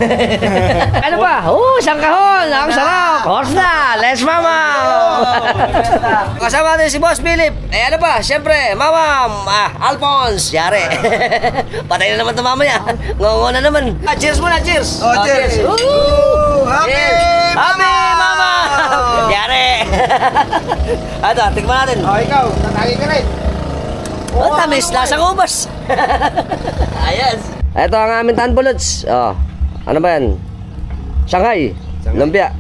Ano ba? Isang kahon. Ang sarap. Horse na. Let's mamam. Kasama natin si Boss Philip. Ano ba? Siyempre, mamam. Alphonse. Yari. Patay na naman ito mamaya. Ngongo na naman. Cheers muna, cheers. Cheers. Happy mama. Yari. Ito, tigman natin. Ikaw, tatagi ka rin. Tamis, lasang ubas. Ayos. Ito ang aming tanpuluts. Ano ba yan? Shanghai. Lumpia.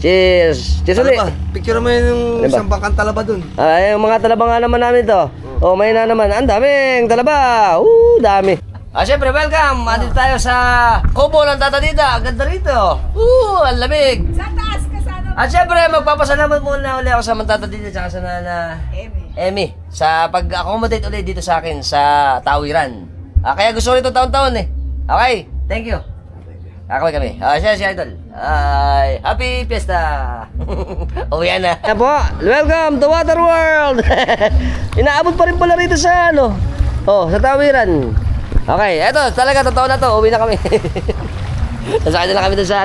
Cheers. Cheers ulit. Picture mo yung isang bangkang talaba dun. Yung mga talaba nga naman namin ito. May na naman. Ang daming talaba. Dami. Siyempre, welcome. Andito tayo sa Kubo ng Tata Dita. Ang ganda rito. Ang lamig. Sa taas ka sana. At siyempre, magpapasalamat muna ulit ako sa Tata Dita at sa Nana Emmy sa pag-accommodate ulit dito sa akin sa Tawiran. Kaya gusto ko ito taon-taon eh. Okay, thank you. Kami. Siya si Idol. Happy Fiesta. Uwian na. Yan po, welcome to Water World. Inaabot pa rin pala rito sa sa Tawiran. Okay, eto talaga totoo na to. Uwi na kami. Sasakay na lang kami doon sa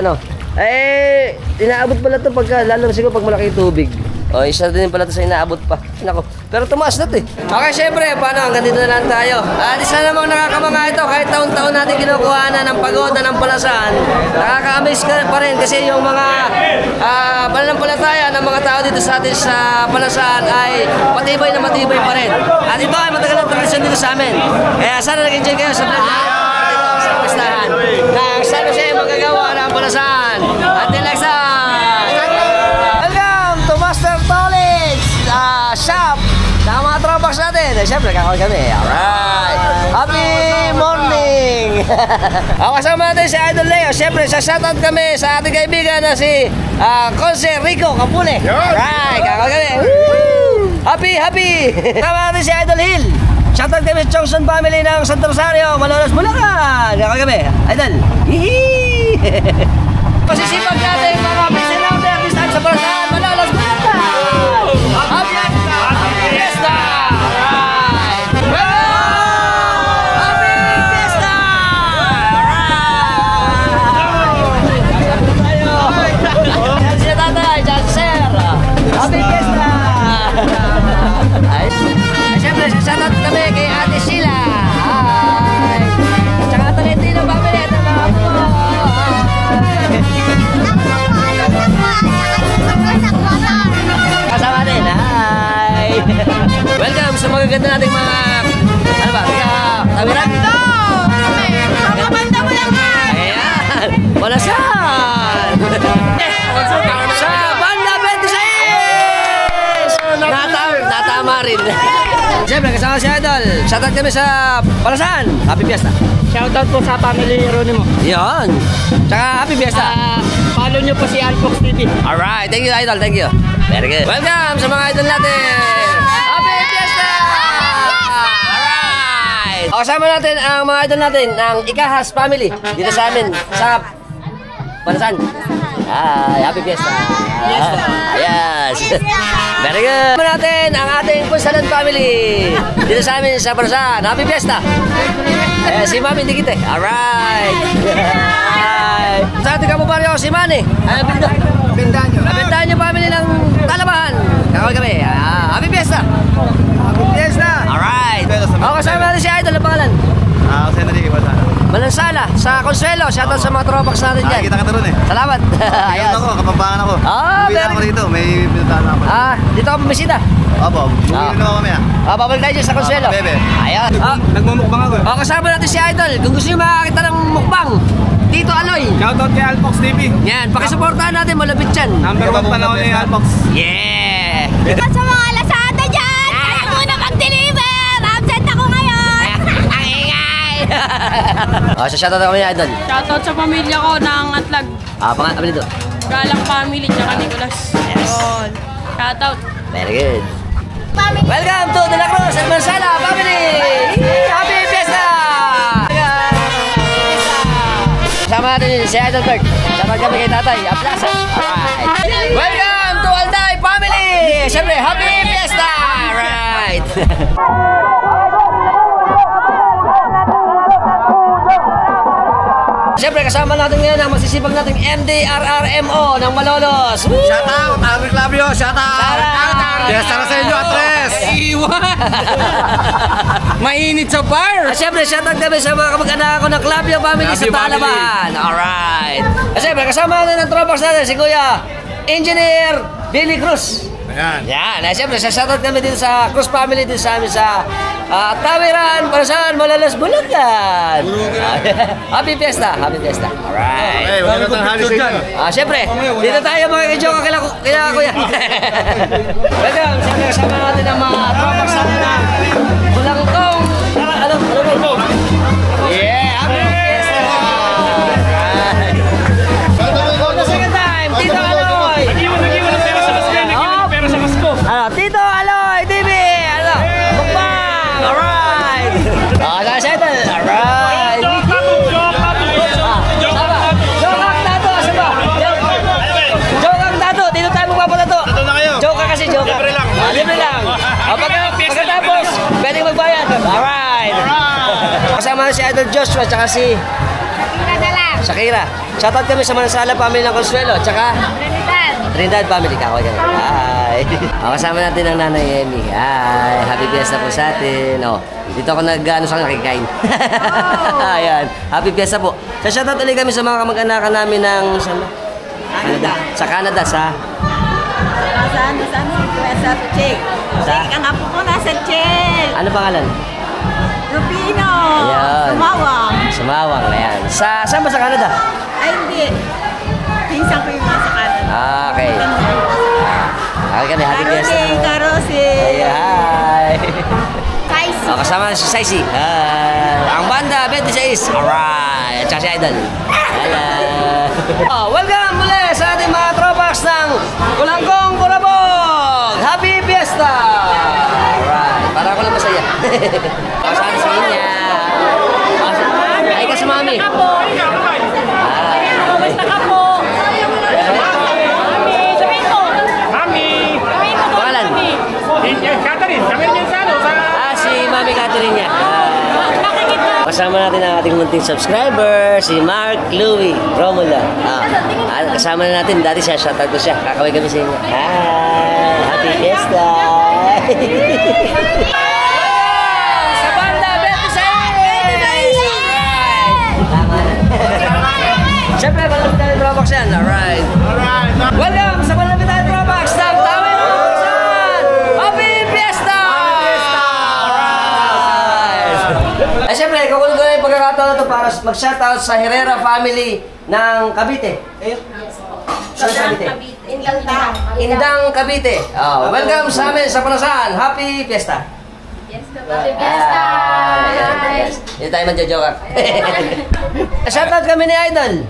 inaabot pala to pagka lalo siguro pag malaki yung tubig. Isa din pala ito sa inaabot pa. Nako. Pero tumaas na ito eh. Okay, syempre, paano? Hanggang dito na lang tayo. Isa namang nakakamanga ito. Kahit taon-taon natin kinukuha na ng pagoda ng palasan, nakaka-amaze ka pa rin kasi yung mga pananampalataya ng mga tao dito sa atin sa palasan ay matibay na matibay pa rin. At ito ay matagal na tradisyon dito sa amin. Kaya sana nag-enjoy kayo sa vlog dito sa pistahan ng San Jose magagawa ng palasan. Until next time! Master Tolix shop ng mga tropas natin. Siyempre, kakawin kami. Alright. Happy morning. Kasama natin si Idol Leo. Siyempre, shoutout kami sa ating kaibigan na si Conse Rico Capule. Alright, kakawin kami. Happy. Kasama natin si Idol Hill. Shoutout kami sa Chongson family ng Santo Rosario, Malolos, Bulacan. Kakawin kami. Idol. Hihi. Pasisipag natin mga pisinauter artist sa Bulacan, Malolos, Bulacan. Happy Fiesta! Alright! Happy Fiesta! Alright! Diyan si tatay, diyan si sir. Happy Fiesta! Ay, siyempre, shoutout kami kay Ate Sheila. Hi! Tsaka Talentino family, ito mga po. Kasama din, hi! Welcome sa magaganda nating mga, Tawiran? Kapamanda mo lang nga. Ayan! Palasan! Sa Banda 26! Natama rin. Siyempre, kasama si Idol. Shoutout kami sa Palasan. Happy Fiesta. Shoutout po sa family Ronimo. Yan. Tsaka Happy Fiesta. Follow nyo po si Alfox TV. Alright. Thank you, Idol. Thank you. Very good. Welcome sa mga idol natin. Happy Fiesta! Alright. Kasama natin ang mga idol natin ng Ikahas family dito sa amin sa Palasan. Happy Fiesta. Yes. Very good. Kasama natin ang ating Punsalan family dito sa amin sa Palasan. Happy Fiesta. Si Mami Digite. Alright. Sa ating kababaryo, si Manny. Bindanyo family ng Talabahan. Kakawin kami. Happy Fiesta. Happy Fiesta. Alright. Kasama natin si Idol. Mansala, sa Consuelo. Shoutout sa mga tropax natin dyan. Kita ka ron eh. Salamat. Ayun ako, kapampangan ako. Ah, Bumili ako rito, may pinuntahan ako. Dito ako bumisita. Opo, bumili na ako mamaya. Babalik tayo dyan sa Consuelo. Bebe. Ayan. Nagmumukbang ako. Kasama natin si Idol. Kung gusto nyo makakita ng mukbang, Tito Aloy. Shoutout kay Alpox TV. Yan, pakisuportahan natin, malapit yan. Number 1 panahon ni Alpox. Yeah! Sa mga lasada dyan, kaya muna mag-deliver! Absent ako ngayon! Ang ingay! So shoutout ako niya, Idol. Shoutout sa pamilya ko ng Atlag. Pangalan dito. Galang family, tsaka Nicolas. Yes. Yun. Shoutout. Very good. Welcome to De La Cruz and Mansala family! Happy Fiesta! Kasama natin si Idol Bert. Sama kami kay Tatay. Aplasa. Alright. Welcome to Alday family! Siyempre, Happy Fiesta! Alright. Siyempre, kasama natin ngayon ang masisipag nating MDRRMO ng Malolos. Woo! Shout out, Arvic Labio, shout out. Yes, tara sa inyo, Atres. Iwan! Mainit sa bar! Siyempre, shout out kami sa mga kamag-anak ko ng Clavio family sa Clavio family. Talaban. Alright. Siyempre, kasama natin ng tropax natin si Kuya Engineer Billy Cruz. Ayan. Yan. Siyempre, shoutout kami dito sa Cruz family dito sa amin sa Tawiran, Parasan, Malolos, Bulacan. Happy Fiesta. Happy Fiesta. Alright. Hey, wala na tanghali sa inyo. Siyempre, dito tayo mga kidyoka kaya Kuya. Welcome. Siyempre, kasama natin ang mga tropax natin na Bulangtong. Ano? Yeah. Happy Fiesta. Alright. For the second time, Tito Aloy. Tito Aloy TV! Mukbang! Alright! Settle! Alright! Jokak tato! Saba! Jokak tato! Dito tayo magpapatato! Jokak kasi jokak! Libre lang! Pagkatapos, pwede magbayad! Alright! Kasama si Idol Joshua tsaka si Shakira. Shoutout kami sa Mansala family ng Consuelo tsaka Trinidad family. Kakaway kami. Hi! Kasama natin ang Nanay Emmy. Hi! Happy Fiesta po sa atin. Dito ako sa nakikain. Ayan. Happy Fiesta po. Sa shoutout ulit kami sa mga kamag-anakan namin ng Canada. Sa Canada, sa Czech. Ang apo ko nasa Czech. ano pangalan? Rupino. Ayan. Sumawang. Sumawang. Ayan. Saan ba sa Canada? Ay, hindi. Pinsan ko yung nasa Canada. Okay. Okay kami. Happy Fiesta. Karose. Hi! Kaisi. Kasama si Saisi. Ang banda, 26. Alright. At saka si Idol. Hello. Welcome muli sa ating mga tropax ng Kulangkong Kurabog. Happy Fiesta! Alright. Para ako lang masaya. Kasama si Inya. Ay ka si Mami. Basta ka po. Pangalan? Catherine, kami rin sa Si Mami Catherine niya. Kasama natin ang ating munting subscriber, si Mark Louie Romulo. Kasama na natin, dati siya, shoutout ko siya. Kakaway kami sa inyo. Hi! Happy Fiesta! Sa banda, 26! Siyempre, malapit tayo Tropax yan. Alright. Welcome sa malapit tayo Tropax ng Tawiran! Happy Fiesta! Alright! Siyempre, kukunin ko na yung pagkakataon na ito para mag-shoutout sa Herrera family ng Cavite. Saan Cavite? Indang Cavite. Welcome sa amin sa Parasan. Happy Fiesta! Happy Fiesta! Hindi tayo magjo-joke. Shoutout kami ni Idol.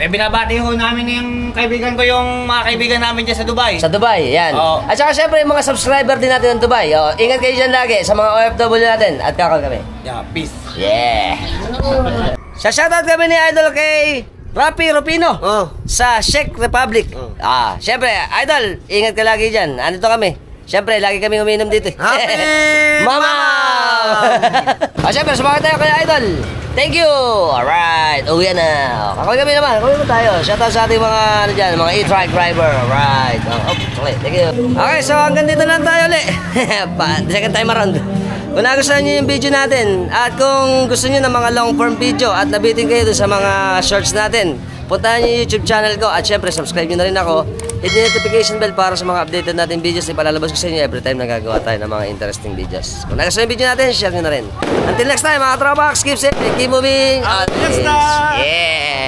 May binabati ho namin yung kaibigan ko, yung mga kaibigan namin dyan sa Dubai. Sa Dubai, yan. At saka syempre yung mga subscriber din natin ng Dubai. Ingat kayo dyan lagi sa mga OFW natin. At kakal kami. Yeah, peace. Yeah. Shoutout kami ni Idol kay Rapi Rupino sa Czech Republic. Syempre, Idol, ingat ka lagi dyan. Andito kami. Syempre, lagi kami uminom dito. Happy Mama! Syempre, sumakit tayo kay Idol. Thank you! Alright, uwi na. Kakawin kami naman, kakawin mo tayo. Shoutout sa ating mga, mga e-truck driver. Alright. Okay, thank you. Okay, so hanggang dito lang tayo ulit. Second time around. Kung nagustuhan nyo yung video natin at kung gusto nyo ng mga long form video at nabitin kayo dun sa mga shorts natin, puntahan nyo yung YouTube channel ko at syempre subscribe nyo na rin ako. Hit yung notification bell para sa mga updated natin videos na ipalalabas ko sa inyo every time na gagawa tayo ng mga interesting videos. Kung nagustuhan yung video natin, share nyo na rin. Until next time mga Tropax, keep safe and keep moving. Next time! Yeah!